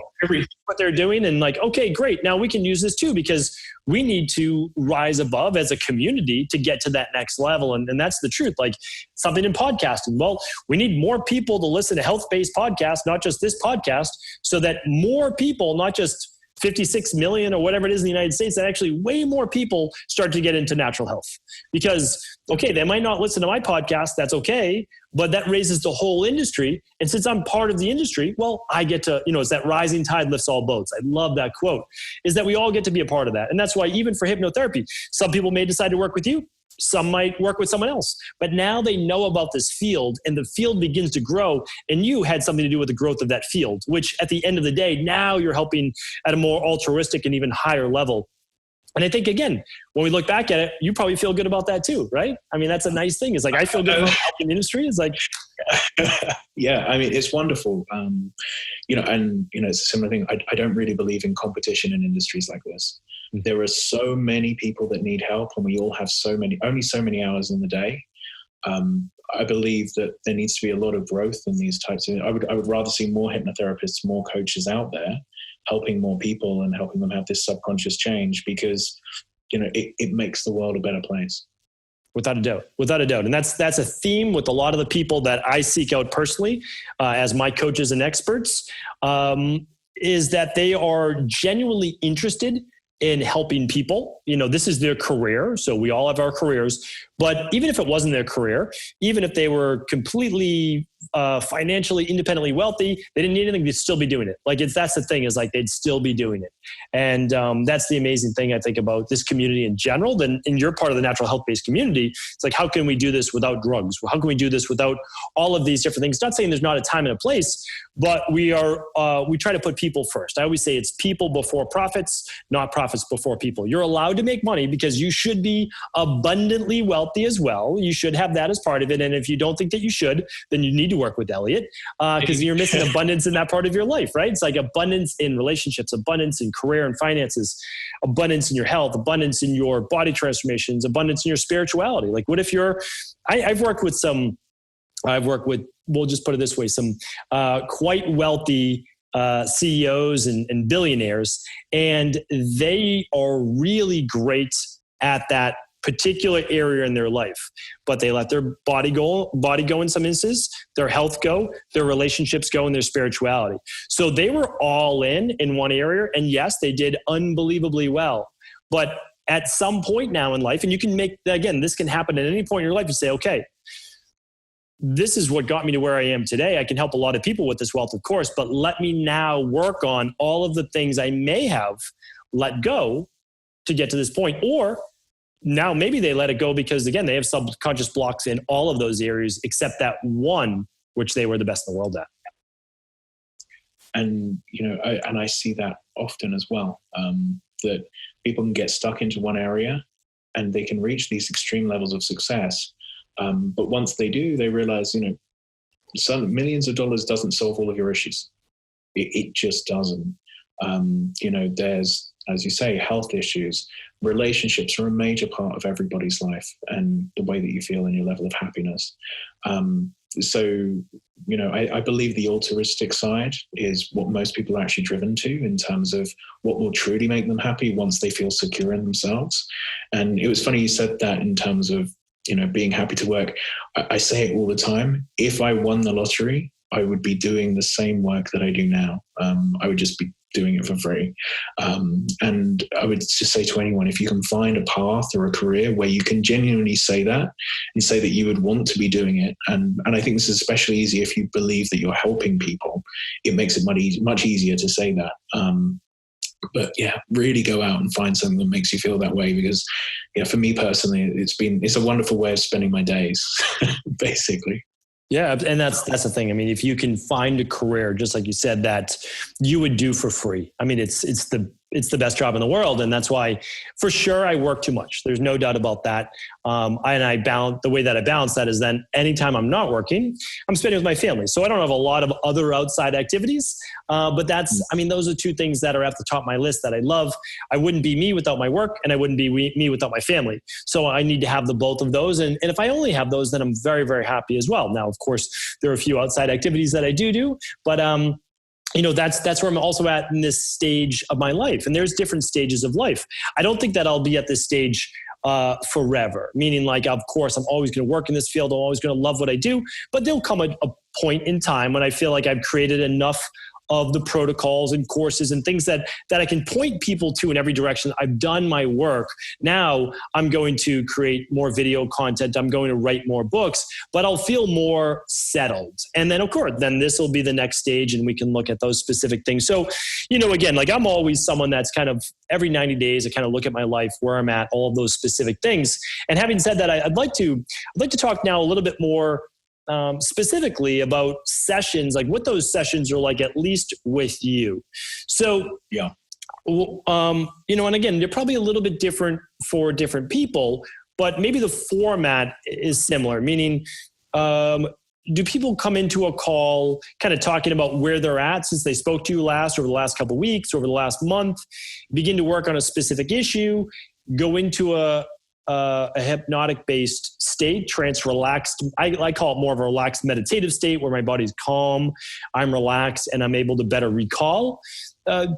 what they're doing. And like, okay, great. Now we can use this too, because we need to rise above as a community to get to that next level. And that's the truth. Like something in podcasting. Well, we need more people to listen to health-based podcasts, not just this podcast, so that more people, not just 56 million or whatever it is in the United States, that actually way more people start to get into natural health. Because, okay, they might not listen to my podcast, that's okay, but that raises the whole industry. And since I'm part of the industry, well, I get to, it's that rising tide lifts all boats. I love that quote, is that we all get to be a part of that. And that's why even for hypnotherapy, some people may decide to work with you. Some might work with someone else, but now they know about this field and the field begins to grow, and you had something to do with the growth of that field, which at the end of the day, now you're helping at a more altruistic and even higher level. And I think, again, when we look back at it, you probably feel good about that too, right? I mean, that's a nice thing. It's like, I feel good about helping the industry. It's like, yeah, I mean, it's wonderful. It's a similar thing. I don't really believe in competition in industries like this. There are so many people that need help, and we all have only so many hours in the day. I believe that there needs to be a lot of growth in these types of, I would rather see more hypnotherapists, more coaches out there helping more people and helping them have this subconscious change, because, it makes the world a better place. Without a doubt. And that's a theme with a lot of the people that I seek out personally as my coaches and experts, is that they are genuinely interested in helping people. This is their career. So we all have our careers, but even if it wasn't their career, even if they were completely financially independently wealthy, they didn't need anything, they'd still be doing it. Like that's the thing, is like they'd still be doing it. And that's the amazing thing I think about this community in general. Then, and you're part of the natural health-based community. It's like, how can we do this without drugs? How can we do this without all of these different things? Not saying there's not a time and a place, but we try to put people first. I always say it's people before profits, not profits before people. You're allowed to make money because you should be abundantly wealthy as well. You should have that as part of it. And if you don't think that you should, then you need need to work with Elliot because you're missing abundance in that part of your life, right? It's like abundance in relationships, abundance in career and finances, abundance in your health, abundance in your body transformations, abundance in your spirituality. Like what if I've worked with, we'll just put it this way, some quite wealthy CEOs and billionaires, and they are really great at that particular area in their life, but they let their body go in some instances, their health go, their relationships go, and their spirituality. So they were all in one area, and yes, they did unbelievably well. But at some point now in life, and you can make, again, this can happen at any point in your life, you say, okay, this is what got me to where I am today. I can help a lot of people with this wealth, of course, but let me now work on all of the things I may have let go to get to this point. Or now maybe they let it go because, again, they have subconscious blocks in all of those areas except that one, which they were the best in the world at. And, I see that often as well, that people can get stuck into one area and they can reach these extreme levels of success. But once they do, they realize, some millions of dollars doesn't solve all of your issues. It just doesn't. There's, as you say, health issues. Relationships are a major part of everybody's life and the way that you feel and your level of happiness. I believe the altruistic side is what most people are actually driven to in terms of what will truly make them happy once they feel secure in themselves. And it was funny you said that in terms of, being happy to work. I say it all the time. If I won the lottery, I would be doing the same work that I do now. I would just be doing it for free. And I would just say to anyone, if you can find a path or a career where you can genuinely say that and say that you would want to be doing it. And I think this is especially easy if you believe that you're helping people. It makes it much easier to say that. But yeah, really go out and find something that makes you feel that way, because for me personally, it's a wonderful way of spending my days, basically. Yeah. And that's the thing. I mean, if you can find a career, just like you said, that you would do for free. I mean, it's the best job in the world. And that's why, for sure, I work too much. There's no doubt about that. The way that I balance that is then anytime I'm not working, I'm spending with my family. So I don't have a lot of other outside activities. But those are two things that are at the top of my list that I love. I wouldn't be me without my work, and I wouldn't be me without my family. So I need to have the both of those. And if I only have those, then I'm very, very happy as well. Now, of course, there are a few outside activities that I do, but that's where I'm also at in this stage of my life. And there's different stages of life. I don't think that I'll be at this stage forever, meaning like, of course, I'm always going to work in this field. I'm always going to love what I do, but there'll come a point in time when I feel like I've created enough of the protocols and courses and things that I can point people to in every direction. I've done my work. Now I'm going to create more video content. I'm going to write more books, but I'll feel more settled. And then, of course, then this will be the next stage and we can look at those specific things. So, again, like I'm always someone that's kind of every 90 days, I kind of look at my life, where I'm at, all of those specific things. And having said that, I'd like to talk now a little bit more specifically about sessions, like what those sessions are like, at least with you. So, yeah. And again, they're probably a little bit different for different people, but maybe the format is similar, meaning, do people come into a call kind of talking about where they're at since they spoke to you last, over the last couple of weeks, over the last month, begin to work on a specific issue, go into a hypnotic-based state, relaxed. I call it more of a relaxed meditative state where my body's calm, I'm relaxed, and I'm able to better recall.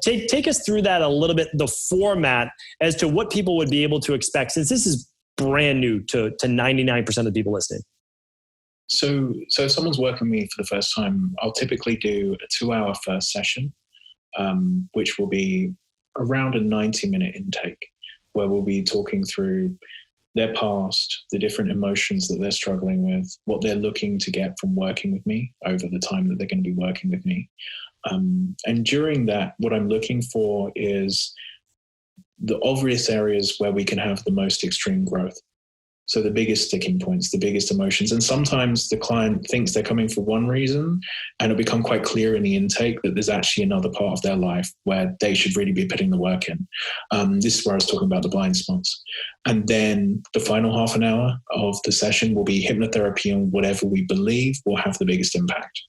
Take us through that a little bit, the format as to what people would be able to expect, since this is brand new to 99% of the people listening. So if someone's working with me for the first time, I'll typically do a 2-hour first session, which will be around a 90-minute intake, where we'll be talking through their past, the different emotions that they're struggling with, what they're looking to get from working with me over the time that they're going to be working with me. And during that, what I'm looking for is the obvious areas where we can have the most extreme growth. So the biggest sticking points, the biggest emotions. And sometimes the client thinks they're coming for one reason, and it'll become quite clear in the intake that there's actually another part of their life where they should really be putting the work in. This is where I was talking about the blind spots. And then the final half an hour of the session will be hypnotherapy on whatever we believe will have the biggest impact.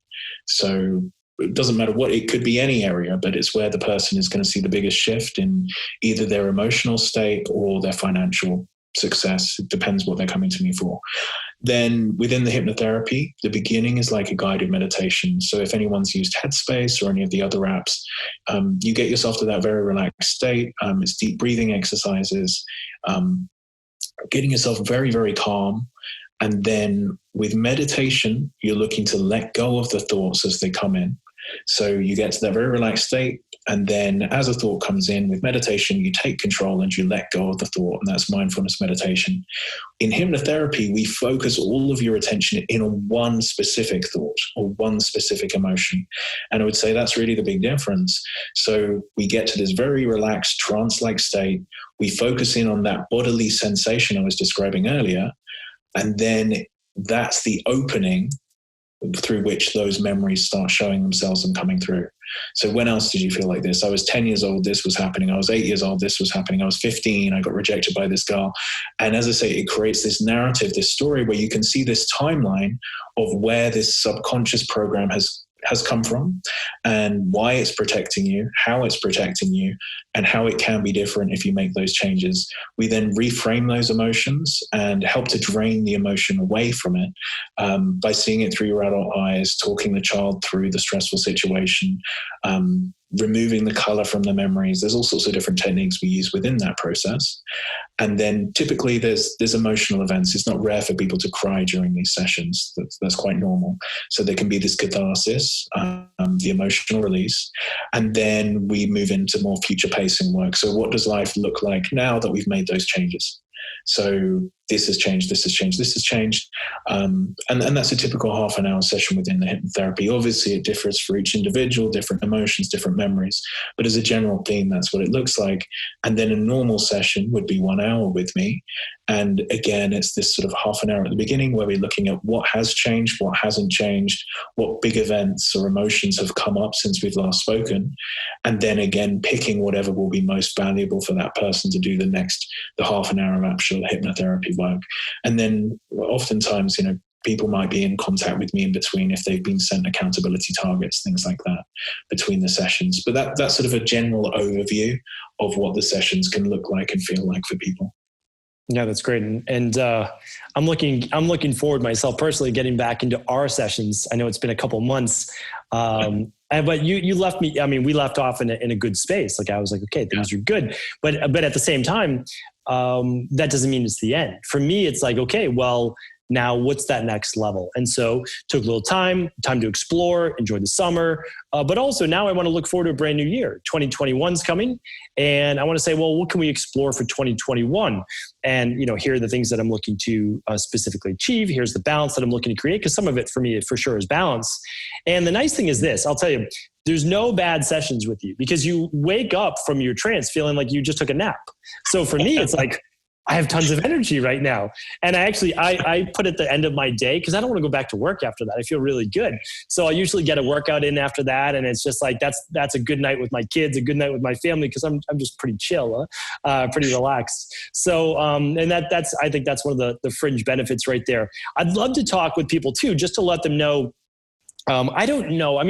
So it doesn't matter what, it could be any area, but it's where the person is going to see the biggest shift in either their emotional state or their financial success. It depends what they're coming to me for. Then within the hypnotherapy, the beginning is like a guided meditation. So if anyone's used Headspace or any of the other apps, you get yourself to that very relaxed state. It's deep breathing exercises, getting yourself very, very calm. And then with meditation, you're looking to let go of the thoughts as they come in. So you get to that very relaxed state. And then as a thought comes in with meditation, you take control and you let go of the thought. And that's mindfulness meditation. In hypnotherapy, we focus all of your attention in on one specific thought or one specific emotion. And I would say that's really the big difference. So we get to this very relaxed trance-like state. We focus in on that bodily sensation I was describing earlier. And then that's the opening through which those memories start showing themselves and coming through. So when else did you feel like this? I was 10 years old, this was happening. I was 8 years old, this was happening. I was 15, I got rejected by this girl. And as I say, it creates this narrative, this story where you can see this timeline of where this subconscious program has come from and why it's protecting you, how it's protecting you, and how it can be different if you make those changes. We then reframe those emotions and help to drain the emotion away from it by seeing it through your adult eyes, talking the child through the stressful situation, removing the color from the memories. There's all sorts of different techniques we use within that process. And then typically there's emotional events. It's not rare for people to cry during these sessions. That's quite normal. So there can be this catharsis, the emotional release. And then we move into more future pacing work. So what does life look like now that we've made those changes? So this has changed, this has changed, this has changed. And that's a typical half an hour session within the hypnotherapy. Obviously, it differs for each individual, different emotions, different memories. But as a general theme, that's what it looks like. And then a normal session would be 1 hour with me. And again, it's this sort of half an hour at the beginning where we're looking at what has changed, what hasn't changed, what big events or emotions have come up since we've last spoken. And then again, picking whatever will be most valuable for that person to do the half an hour of actual hypnotherapy work. And then oftentimes, people might be in contact with me in between if they've been sent accountability targets, things like that between the sessions. But that's sort of a general overview of what the sessions can look like and feel like for people. Yeah, that's great. And I'm looking forward myself personally getting back into our sessions. I know it's been a couple months, but you left me, we left off in a good space. Like I was like, okay, things are good. But at the same time, that doesn't mean it's the end. For me, it's like, okay, well, now what's that next level? And so took a little time to explore, enjoy the summer. But also now I want to look forward to a brand new year. 2021's coming. And I want to say, well, what can we explore for 2021? And, here are the things that I'm looking to specifically achieve. Here's the balance that I'm looking to create. Because some of it for me, for sure, is balance. And the nice thing is this, I'll tell you, there's no bad sessions with you because you wake up from your trance feeling like you just took a nap. So for me, it's like, I have tons of energy right now. And I put at the end of my day, because I don't want to go back to work after that. I feel really good. So I usually get a workout in after that. And it's just like, that's a good night with my kids, a good night with my family, because I'm just pretty chill, pretty relaxed. So, and I think that's one of the fringe benefits right there. I'd love to talk with people too, just to let them know. I don't know.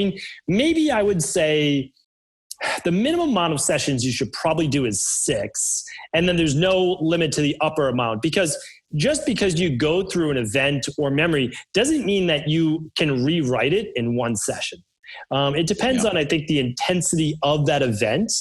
Maybe I would say the minimum amount of sessions you should probably do is 6. And then there's no limit to the upper amount, because just because you go through an event or memory doesn't mean that you can rewrite it in one session. It depends on, I think, the intensity of that event.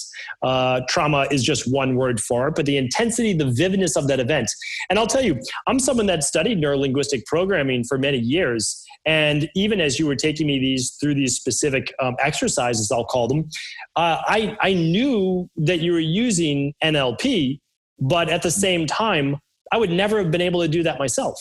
Trauma is just one word for it, but the intensity, the vividness of that event. And I'll tell you, I'm someone that studied neurolinguistic programming for many years. And even as you were taking me through these specific exercises, I'll call them, I knew that you were using NLP, but at the same time, I would never have been able to do that myself.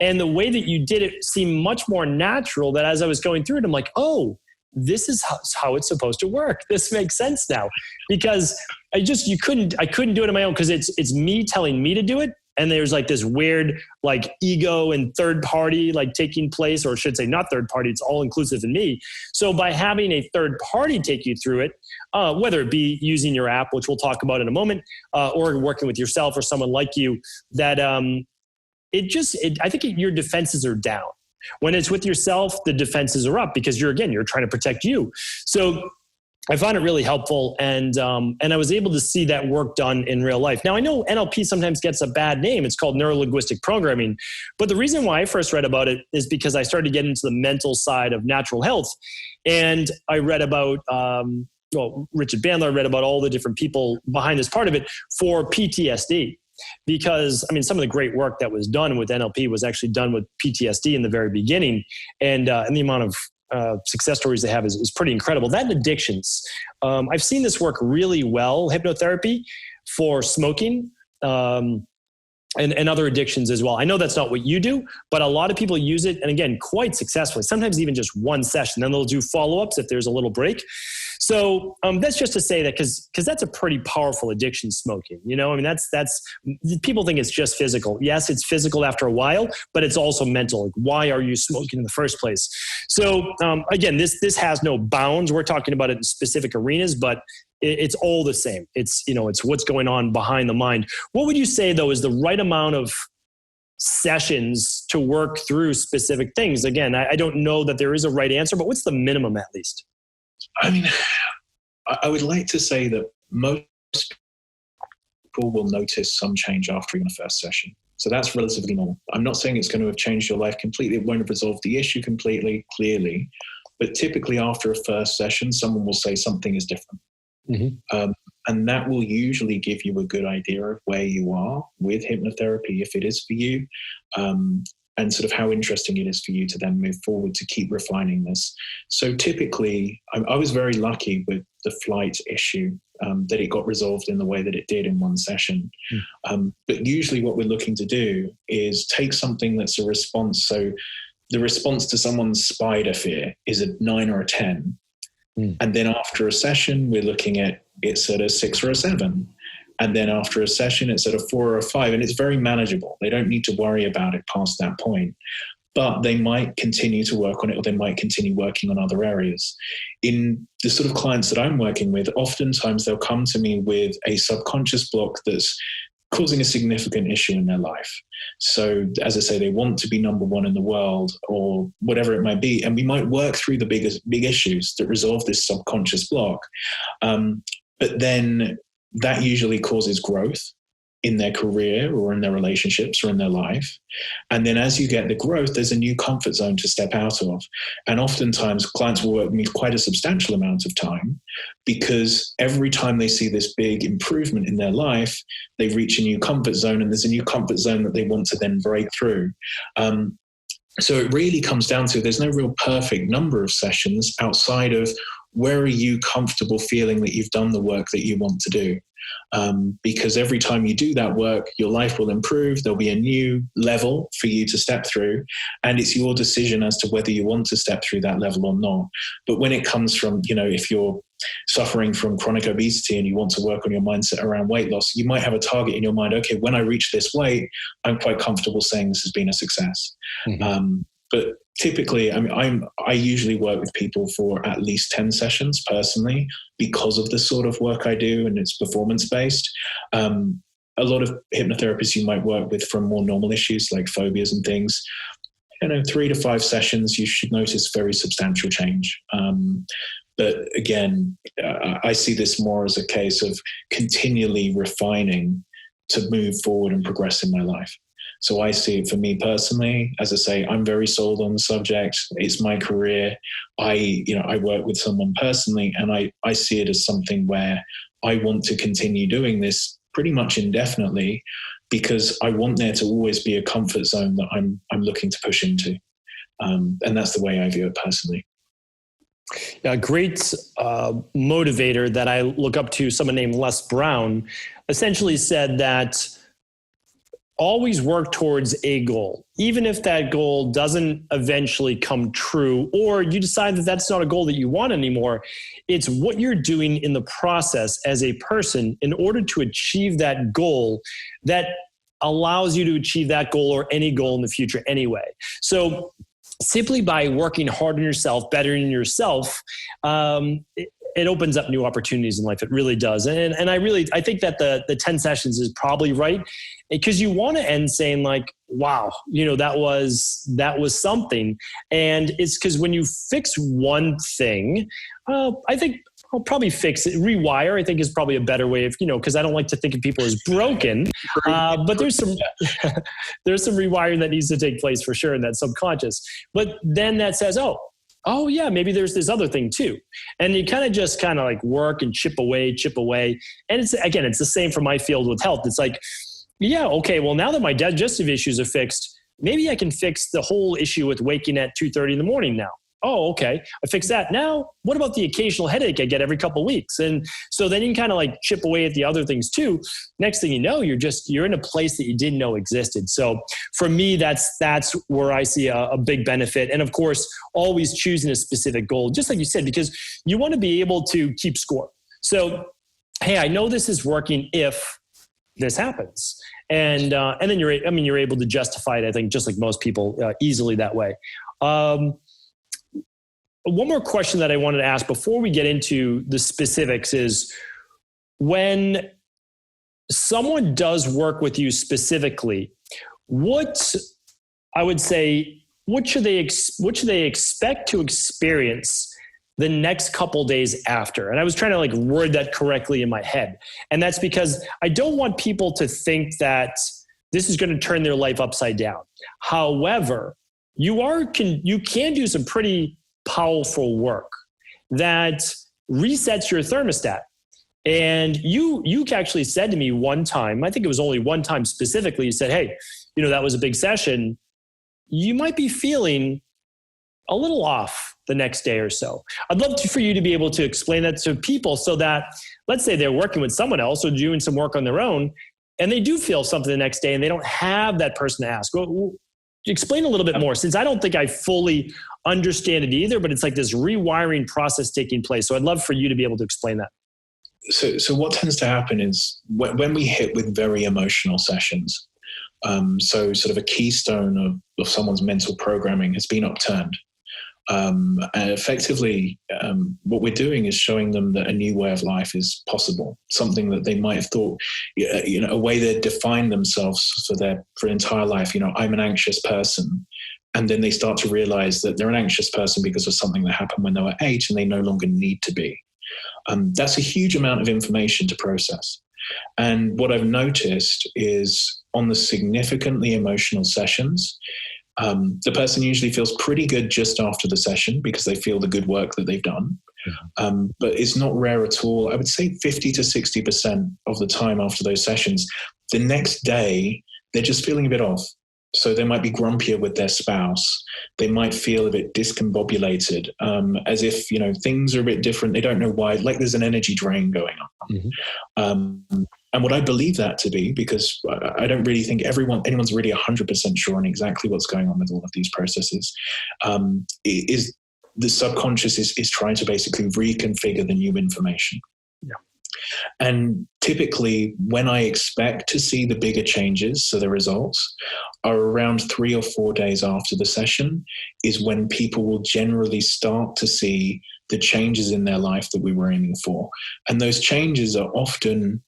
And the way that you did it seemed much more natural, that as I was going through it, I'm like, oh, this is how it's supposed to work. This makes sense now, because I couldn't do it on my own, because it's me telling me to do it. and there's like this weird like ego and third party like taking place, or I should say not third party, it's all inclusive in me. So by having a third party take you through it, whether it be using your app, which we'll talk about in a moment, or working with yourself or someone like you, that I think your defenses are down. When it's with yourself, the defenses are up because you're trying to protect you. So I found it really helpful, and I was able to see that work done in real life. Now, I know NLP sometimes gets a bad name. It's called neuro-linguistic programming. But the reason why I first read about it is because I started to get into the mental side of natural health. And I read about, Richard Bandler, I read about all the different people behind this part of it for PTSD. Because, I mean, some of the great work that was done with NLP was actually done with PTSD in the very beginning. And the amount of success stories they have is pretty incredible. That and addictions. I've seen this work really well, hypnotherapy for smoking and other addictions as well. I know that's not what you do, but a lot of people use it, and again, quite successfully, sometimes even just one session. Then they'll do follow-ups if there's a little break. So that's just to say that because that's a pretty powerful addiction, smoking. You know, I mean, that's people think it's just physical. Yes, it's physical after a while, but it's also mental. Like, why are you smoking in the first place? So again, this has no bounds. We're talking about it in specific arenas, but it's all the same. It's what's going on behind the mind. What would you say though is the right amount of sessions to work through specific things? Again, I don't know that there is a right answer, but what's the minimum at least? I mean, I would like to say that most people will notice some change after even the first session. So that's relatively normal. I'm not saying it's going to have changed your life completely. It won't have resolved the issue completely, clearly. But typically after a first session, someone will say something is different. Mm-hmm. And that will usually give you a good idea of where you are with hypnotherapy, if it is for you, and sort of how interesting it is for you to then move forward to keep refining this. So typically, I was very lucky with the flight issue, that it got resolved in the way that it did in one session. But usually what we're looking to do is take something that's a response. So the response to someone's spider fear is a 9 or a 10. And then after a session, we're looking at it's at a 6 or a 7. And then after a session, it's at a 4 or a 5. And it's very manageable. They don't need to worry about it past that point. But they might continue to work on it, or they might continue working on other areas. In the sort of clients that I'm working with, oftentimes they'll come to me with a subconscious block that's causing a significant issue in their life. So as I say, they want to be number one in the world or whatever it might be. And we might work through the big issues that resolve this subconscious block. But then that usually causes growth in their career or in their relationships or in their life. And then as you get the growth, there's a new comfort zone to step out of. And oftentimes clients will work with me quite a substantial amount of time, because every time they see this big improvement in their life, they reach a new comfort zone, and there's a new comfort zone that they want to then break through. So it really comes down to, there's no real perfect number of sessions outside of where are you comfortable feeling that you've done the work that you want to do. Because every time you do that work, your life will improve. There'll be a new level for you to step through, and it's your decision as to whether you want to step through that level or not. But when it comes from, if you're suffering from chronic obesity and you want to work on your mindset around weight loss, you might have a target in your mind. Okay, when I reach this weight, I'm quite comfortable saying this has been a success. Mm-hmm. But typically, I usually work with people for at least 10 sessions personally, because of the sort of work I do, and it's performance-based. A lot of hypnotherapists you might work with from more normal issues like phobias and things, 3 to 5 sessions, you should notice very substantial change. But again, I see this more as a case of continually refining to move forward and progress in my life. So I see it for me personally. As I say, I'm very sold on the subject. It's my career. I work with someone personally, and I see it as something where I want to continue doing this pretty much indefinitely, because I want there to always be a comfort zone that I'm looking to push into. And that's the way I view it personally. A great motivator that I look up to, someone named Les Brown, essentially said that always work towards a goal, even if that goal doesn't eventually come true, or you decide that that's not a goal that you want anymore. It's what you're doing in the process as a person in order to achieve that goal that allows you to achieve that goal or any goal in the future anyway. So simply by working hard on yourself, bettering yourself, it opens up new opportunities in life. It really does. And I think that the 10 sessions is probably right, because you want to end saying like, wow, that was something. And it's because when you fix one thing, I think I'll probably fix it. Rewire, I think, is probably a better way of, because I don't like to think of people as broken. But there's some rewiring that needs to take place for sure in that subconscious. But then that says, oh yeah, maybe there's this other thing too. And you kind of like work and chip away. And it's the same for my field with health. It's like, yeah, okay, well, now that my digestive issues are fixed, maybe I can fix the whole issue with waking at 2:30 in the morning now. Oh, okay, I fixed that. Now, what about the occasional headache I get every couple of weeks? And so then you can kind of like chip away at the other things too. Next thing you know, you're in a place that you didn't know existed. So for me, that's where I see a big benefit. And of course, always choosing a specific goal, just like you said, because you want to be able to keep score. So, hey, I know this is working if this happens. And then you're able to justify it, I think, just like most people, easily that way. One more question that I wanted to ask before we get into the specifics is, when someone does work with you specifically, what should they expect to experience the next couple days after? And I was trying to like word that correctly in my head. And that's because I don't want people to think that this is going to turn their life upside down. However, you can do some pretty powerful work that resets your thermostat. And you actually said to me one time, I think it was only one time specifically, you said, hey, that was a big session. You might be feeling a little off the next day or so. I'd love for you to be able to explain that to people, so that, let's say they're working with someone else or doing some work on their own, and they do feel something the next day and they don't have that person to ask. Well, explain a little bit more, since I don't think I fully understand it either, but it's like this rewiring process taking place. So I'd love for you to be able to explain that. So what tends to happen is when we hit with very emotional sessions, so sort of a keystone of someone's mental programming has been upturned. And effectively, what we're doing is showing them that a new way of life is possible, something that they might have thought, a way they define themselves for their entire life. I'm an anxious person. And then they start to realize that they're an anxious person because of something that happened when they were 8 and they no longer need to be. That's a huge amount of information to process. And what I've noticed is on the significantly emotional sessions, the person usually feels pretty good just after the session because they feel the good work that they've done. But it's not rare at all. I would say 50 to 60% of the time after those sessions, the next day, they're just feeling a bit off. So they might be grumpier with their spouse. They might feel a bit discombobulated, as if, things are a bit different. They don't know why, like there's an energy drain going on. And what I believe that to be, because I don't really think anyone's really 100% sure on exactly what's going on with all of these processes, is the subconscious is trying to basically reconfigure the new information. Yeah. And typically when I expect to see the bigger changes, so the results are around 3 or 4 days after the session, is when people will generally start to see the changes in their life that we were aiming for. And those changes are often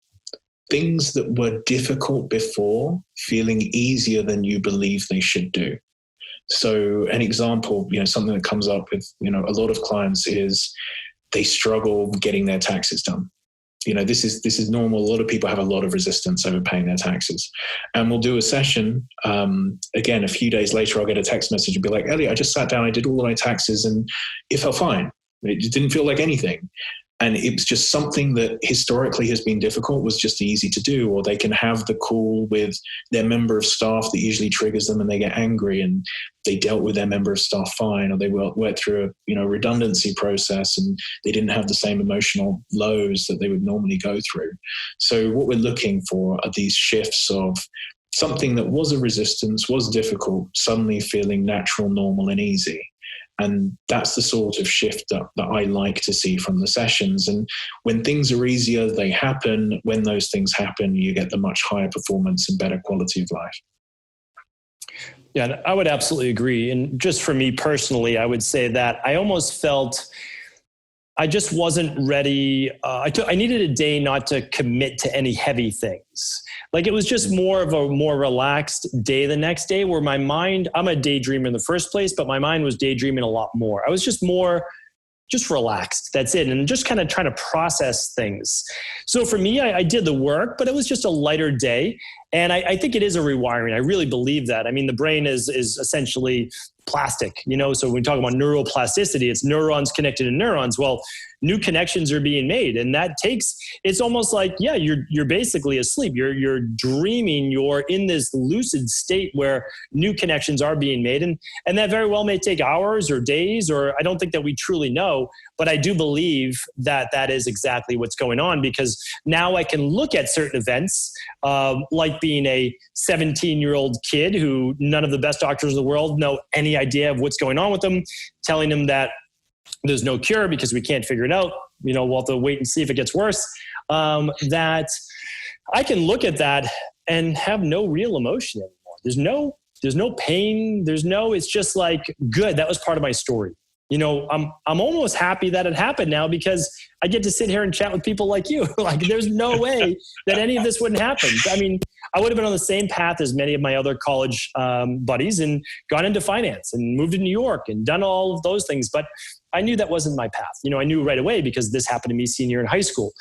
things that were difficult before feeling easier than you believe they should do. So an example, something that comes up with, a lot of clients is they struggle getting their taxes done. This is normal. A lot of people have a lot of resistance over paying their taxes. And we'll do a session. Again, a few days later, I'll get a text message and be like, Elliot, I just sat down, I did all of my taxes and it felt fine. It didn't feel like anything. And it was just something that historically has been difficult, was just easy to do. Or they can have the call with their member of staff that usually triggers them and they get angry, and they dealt with their member of staff fine, or they went through a redundancy process and they didn't have the same emotional lows that they would normally go through. So what we're looking for are these shifts of something that was a resistance, was difficult, suddenly feeling natural, normal, and easy. And that's the sort of shift that I like to see from the sessions. And when things are easier, they happen. When those things happen, you get the much higher performance and better quality of life. Yeah, I would absolutely agree. And just for me personally, I would say that I almost felt I just wasn't ready. I needed a day not to commit to any heavy things. Like it was just more of a more relaxed day the next day where my mind, I'm a daydreamer in the first place, but my mind was daydreaming a lot more. I was just relaxed. That's it. And just kind of trying to process things. So for me, I did the work, but it was just a lighter day. And I think it is a rewiring. I really believe that. I mean, the brain is essentially plastic, so when we talk about neuroplasticity, it's neurons connected to neurons. Well, new connections are being made. And it's almost like, yeah, you're basically asleep. You're dreaming. You're in this lucid state where new connections are being made. And that very well may take hours or days, or I don't think that we truly know, but I do believe that is exactly what's going on, because now I can look at certain events, like being a 17-year-old kid who none of the best doctors in the world know any idea of what's going on with them, telling them that there's no cure because we can't figure it out. We'll have to wait and see if it gets worse. That I can look at that and have no real emotion anymore. There's no pain. It's just like, good. That was part of my story. I'm almost happy that it happened now because I get to sit here and chat with people like you. Like there's no way that any of this wouldn't happen. I mean, I would have been on the same path as many of my other college buddies and gone into finance and moved to New York and done all of those things. But I knew that wasn't my path. I knew right away because this happened to me senior in high school.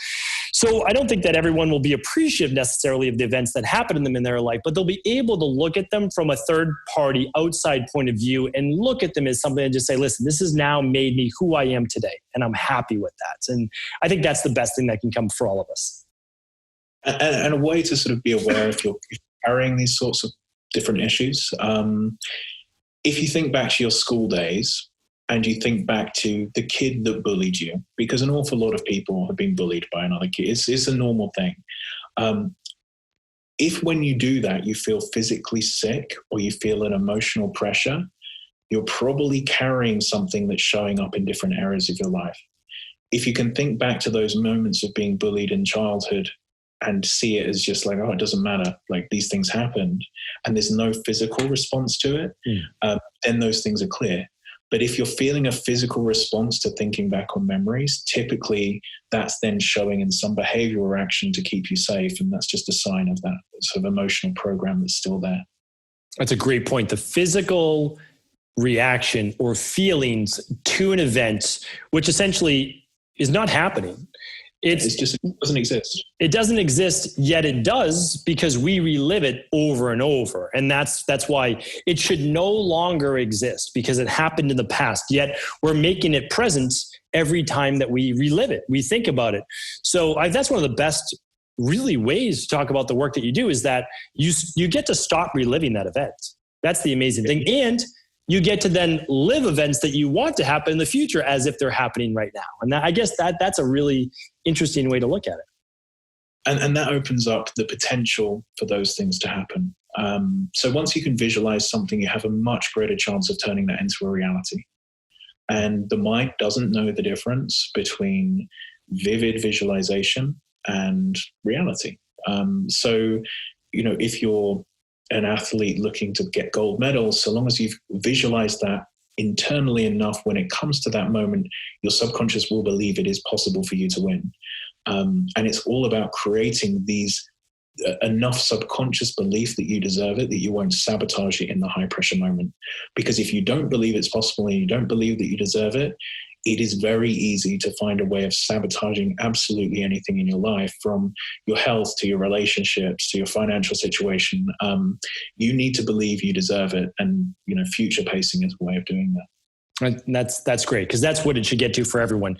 So I don't think that everyone will be appreciative necessarily of the events that happen to them in their life, but they'll be able to look at them from a third party outside point of view and look at them as something and just say, listen, this has now made me who I am today. And I'm happy with that. And I think that's the best thing that can come for all of us. And a way to sort of be aware if you're carrying these sorts of different issues. If you think back to your school days, and you think back to the kid that bullied you, because an awful lot of people have been bullied by another kid. It's a normal thing. If when you do that, you feel physically sick or you feel an emotional pressure, you're probably carrying something that's showing up in different areas of your life. If you can think back to those moments of being bullied in childhood and see it as just like, oh, it doesn't matter, like these things happened, and there's no physical response to it, then those things are clear. But if you're feeling a physical response to thinking back on memories, typically that's then showing in some behavioral action to keep you safe. And that's just a sign of that sort of emotional program that's still there. That's a great point. The physical reaction or feelings to an event, which essentially is not happening. It doesn't exist. It doesn't exist, yet it does because we relive it over and over. And that's why it should no longer exist, because it happened in the past, yet we're making it present every time that we relive it, we think about it. So that's one of the best really ways to talk about the work that you do, is that you get to stop reliving that event. That's the amazing thing. And you get to then live events that you want to happen in the future as if they're happening right now. And I guess that's a really interesting way to look at it. And that opens up the potential for those things to happen. So once you can visualize something, you have a much greater chance of turning that into a reality. And the mind doesn't know the difference between vivid visualization and reality. So, if you're an athlete looking to get gold medals, so long as you've visualized that internally enough, when it comes to that moment, your subconscious will believe it is possible for you to win. And it's all about creating these enough subconscious belief that you deserve it, that you won't sabotage it in the high pressure moment. Because if you don't believe it's possible and you don't believe that you deserve it, it is very easy to find a way of sabotaging absolutely anything in your life, from your health to your relationships to your financial situation. You need to believe you deserve it. And, future pacing is a way of doing that. And that's great, because that's what it should get to for everyone.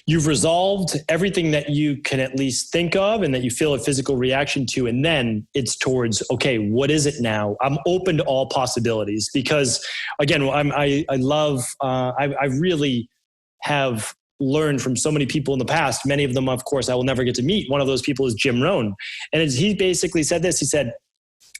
You've resolved everything that you can at least think of and that you feel a physical reaction to. And then it's towards, okay, what is it now? I'm open to all possibilities, because again, I really have learned from so many people in the past. Many of them, of course, I will never get to meet. One of those people is Jim Rohn. And he basically said this, he said,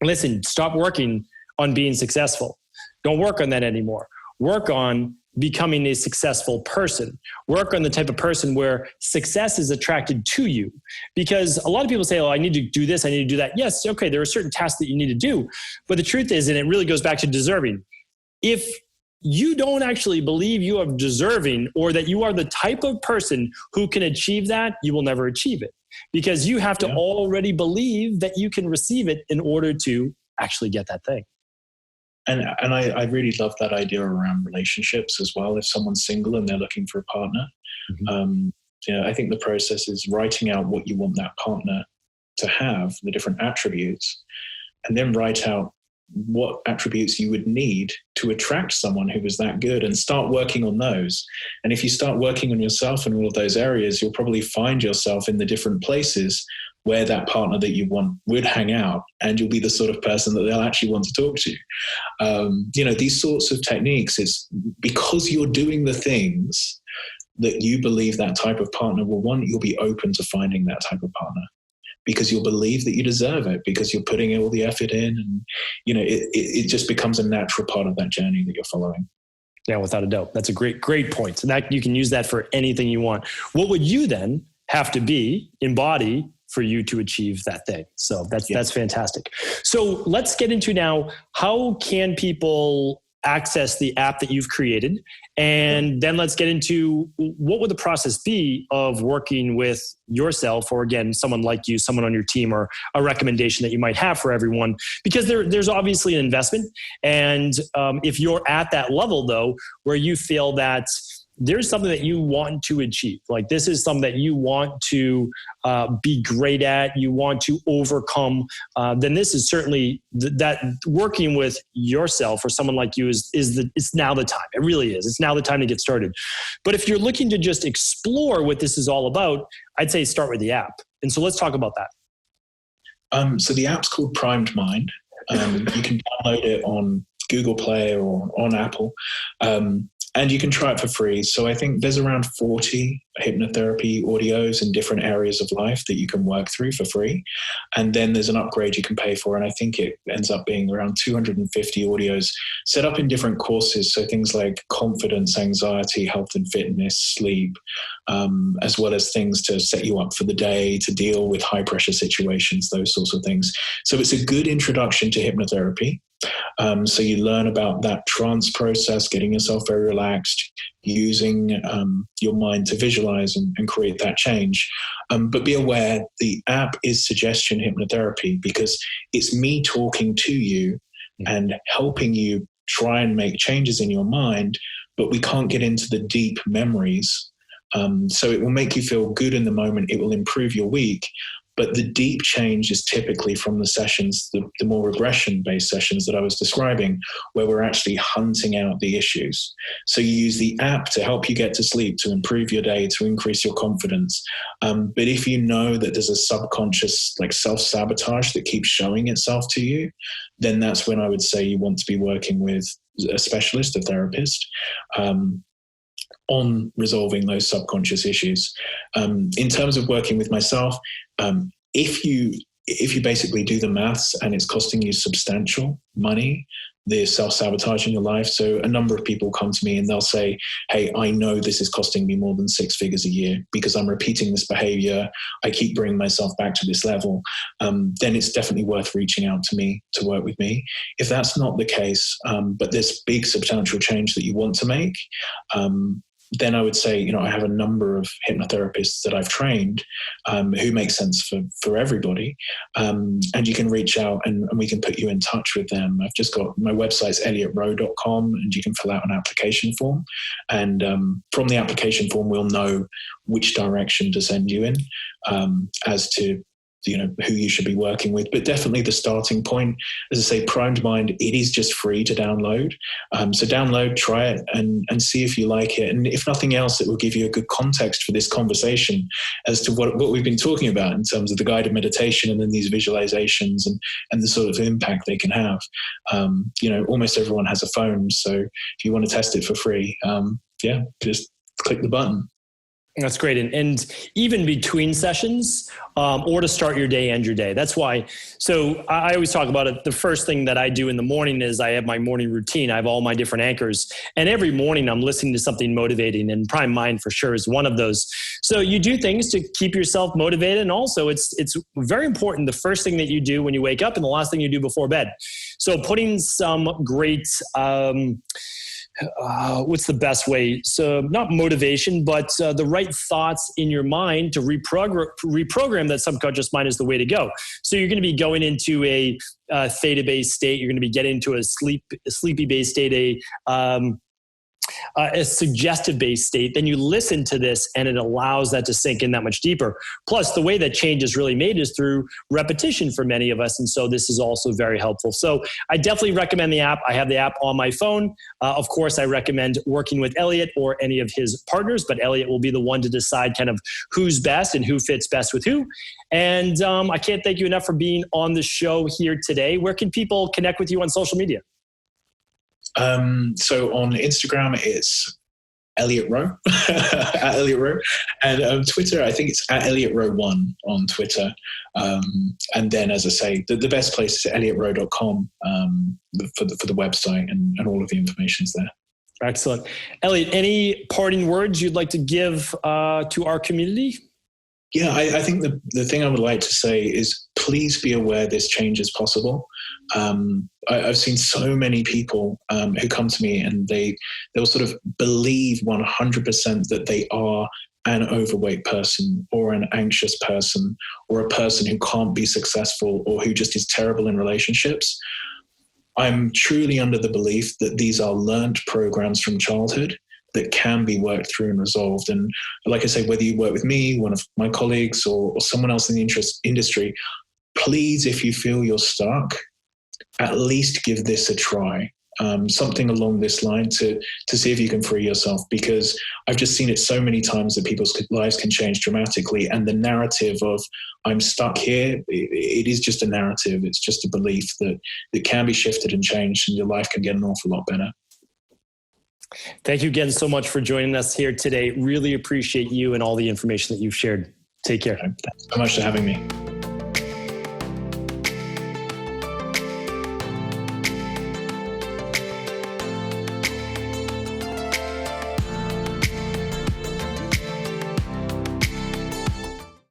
listen, stop working on being successful. Don't work on that anymore. Work on becoming a successful person. Work on the type of person where success is attracted to you. Because a lot of people say, oh, I need to do this, I need to do that. Yes, okay, there are certain tasks that you need to do. But the truth is, and it really goes back to deserving, if you don't actually believe you are deserving or that you are the type of person who can achieve that, you will never achieve it. Because you have to already believe that you can receive it in order to actually get that thing. And I really love that idea around relationships as well. If someone's single and they're looking for a partner, I think the process is writing out what you want that partner to have, the different attributes, and then write out what attributes you would need to attract someone who was that good and start working on those. And if you start working on yourself in all of those areas, you'll probably find yourself in the different places where that partner that you want would hang out, and you'll be the sort of person that they'll actually want to talk to. These sorts of techniques, is because you're doing the things that you believe that type of partner will want, you'll be open to finding that type of partner. Because you'll believe that you deserve it, because you're putting all the effort in, and it just becomes a natural part of that journey that you're following. Yeah, without a doubt. That's a great point. And that you can use that for anything you want. What would you then have to embody for you to achieve that thing? So that's fantastic. So let's get into now, how can people access the app that you've created? And then let's get into what would the process be of working with yourself, or again, someone like you, someone on your team, or a recommendation that you might have for everyone, because there's obviously an investment. And if you're at that level though, where you feel that there's something that you want to achieve, like this is something that you want to be great at, you want to overcome, then this is certainly that working with yourself or someone like you it's now the time. It really is. It's now the time to get started. But if you're looking to just explore what this is all about, I'd say start with the app. And so let's talk about that. So the app's called Primed Mind. You can download it on Google Play or on Apple. And you can try it for free. So I think there's around 40 hypnotherapy audios in different areas of life that you can work through for free. And then there's an upgrade you can pay for. And I think it ends up being around 250 audios set up in different courses. So things like confidence, anxiety, health and fitness, sleep, as well as things to set you up for the day, to deal with high pressure situations, those sorts of things. So it's a good introduction to hypnotherapy. So you learn about that trance process, getting yourself very relaxed, using your mind to visualize and create that change. But be aware, the app is suggestion hypnotherapy, because it's me talking to you and helping you try and make changes in your mind, but we can't get into the deep memories. So it will make you feel good in the moment. It will improve your week. But the deep change is typically from the sessions, the more regression-based sessions that I was describing, where we're actually hunting out the issues. So you use the app to help you get to sleep, to improve your day, to increase your confidence. But if you know that there's a subconscious like self-sabotage that keeps showing itself to you, then that's when I would say you want to be working with a specialist, a therapist, on resolving those subconscious issues. In terms of working with myself, if you basically do the maths and it's costing you substantial money, the self-sabotage in your life. So a number of people come to me and they'll say, hey, I know this is costing me more than 6 figures a year because I'm repeating this behavior. I keep bringing myself back to this level. Then it's definitely worth reaching out to me to work with me. If that's not the case, but there's big substantial change that you want to make, then I would say, I have a number of hypnotherapists that I've trained who make sense for everybody. And you can reach out and we can put you in touch with them. I've just got my website's elliotroe.com, and you can fill out an application form. And from the application form, we'll know which direction to send you in as to who you should be working with. But definitely the starting point, as I say, Primed Mind, it is just free to download. So download, try it and see if you like it. And if nothing else, it will give you a good context for this conversation as to what we've been talking about in terms of the guided meditation and then these visualizations and the sort of impact they can have. Almost everyone has a phone. So if you want to test it for free, just click the button. That's great. And even between sessions, or to start your day, end your day. That's why. So I always talk about it. The first thing that I do in the morning is I have my morning routine. I have all my different anchors. And every morning I'm listening to something motivating, and Prime Mind for sure is one of those. So you do things to keep yourself motivated. And also it's very important. The first thing that you do when you wake up and the last thing you do before bed. So putting some great, what's the best way? So not motivation, but the right thoughts in your mind to reprogram that subconscious mind is the way to go. So you're going to be going into a theta-based state. You're going to be getting into a sleepy-based state, a suggestive-based state. Then you listen to this and it allows that to sink in that much deeper. Plus, the way that change is really made is through repetition for many of us. And so this is also very helpful. So I definitely recommend the app. I have the app on my phone. Of course, I recommend working with Elliot or any of his partners, but Elliot will be the one to decide kind of who's best and who fits best with who. And I can't thank you enough for being on the show here today. Where can people connect with you on social media? So on Instagram, it's Elliot Roe, at Elliot Roe. And Twitter, I think it's at Elliot Roe 1 on Twitter. And then, as I say, the best place is elliotroe.com for the website, and all of the information's there. Excellent. Elliot, any parting words you'd like to give to our community? Yeah, I think the thing I would like to say is please be aware this change is possible. I've seen so many people who come to me and they'll sort of believe 100% that they are an overweight person or an anxious person or a person who can't be successful or who just is terrible in relationships. I'm truly under the belief that these are learned programs from childhood that can be worked through and resolved. And like I say, whether you work with me, one of my colleagues, or someone else in the industry, please, if you feel you're stuck, at least give this a try. Something along this line to see if you can free yourself, because I've just seen it so many times that people's lives can change dramatically. And the narrative of I'm stuck here, it is just a narrative. It's just a belief that it can be shifted and changed, and your life can get an awful lot better. Thank you again so much for joining us here today. Really appreciate you and all the information that you've shared. Take care. Thanks so much for having me.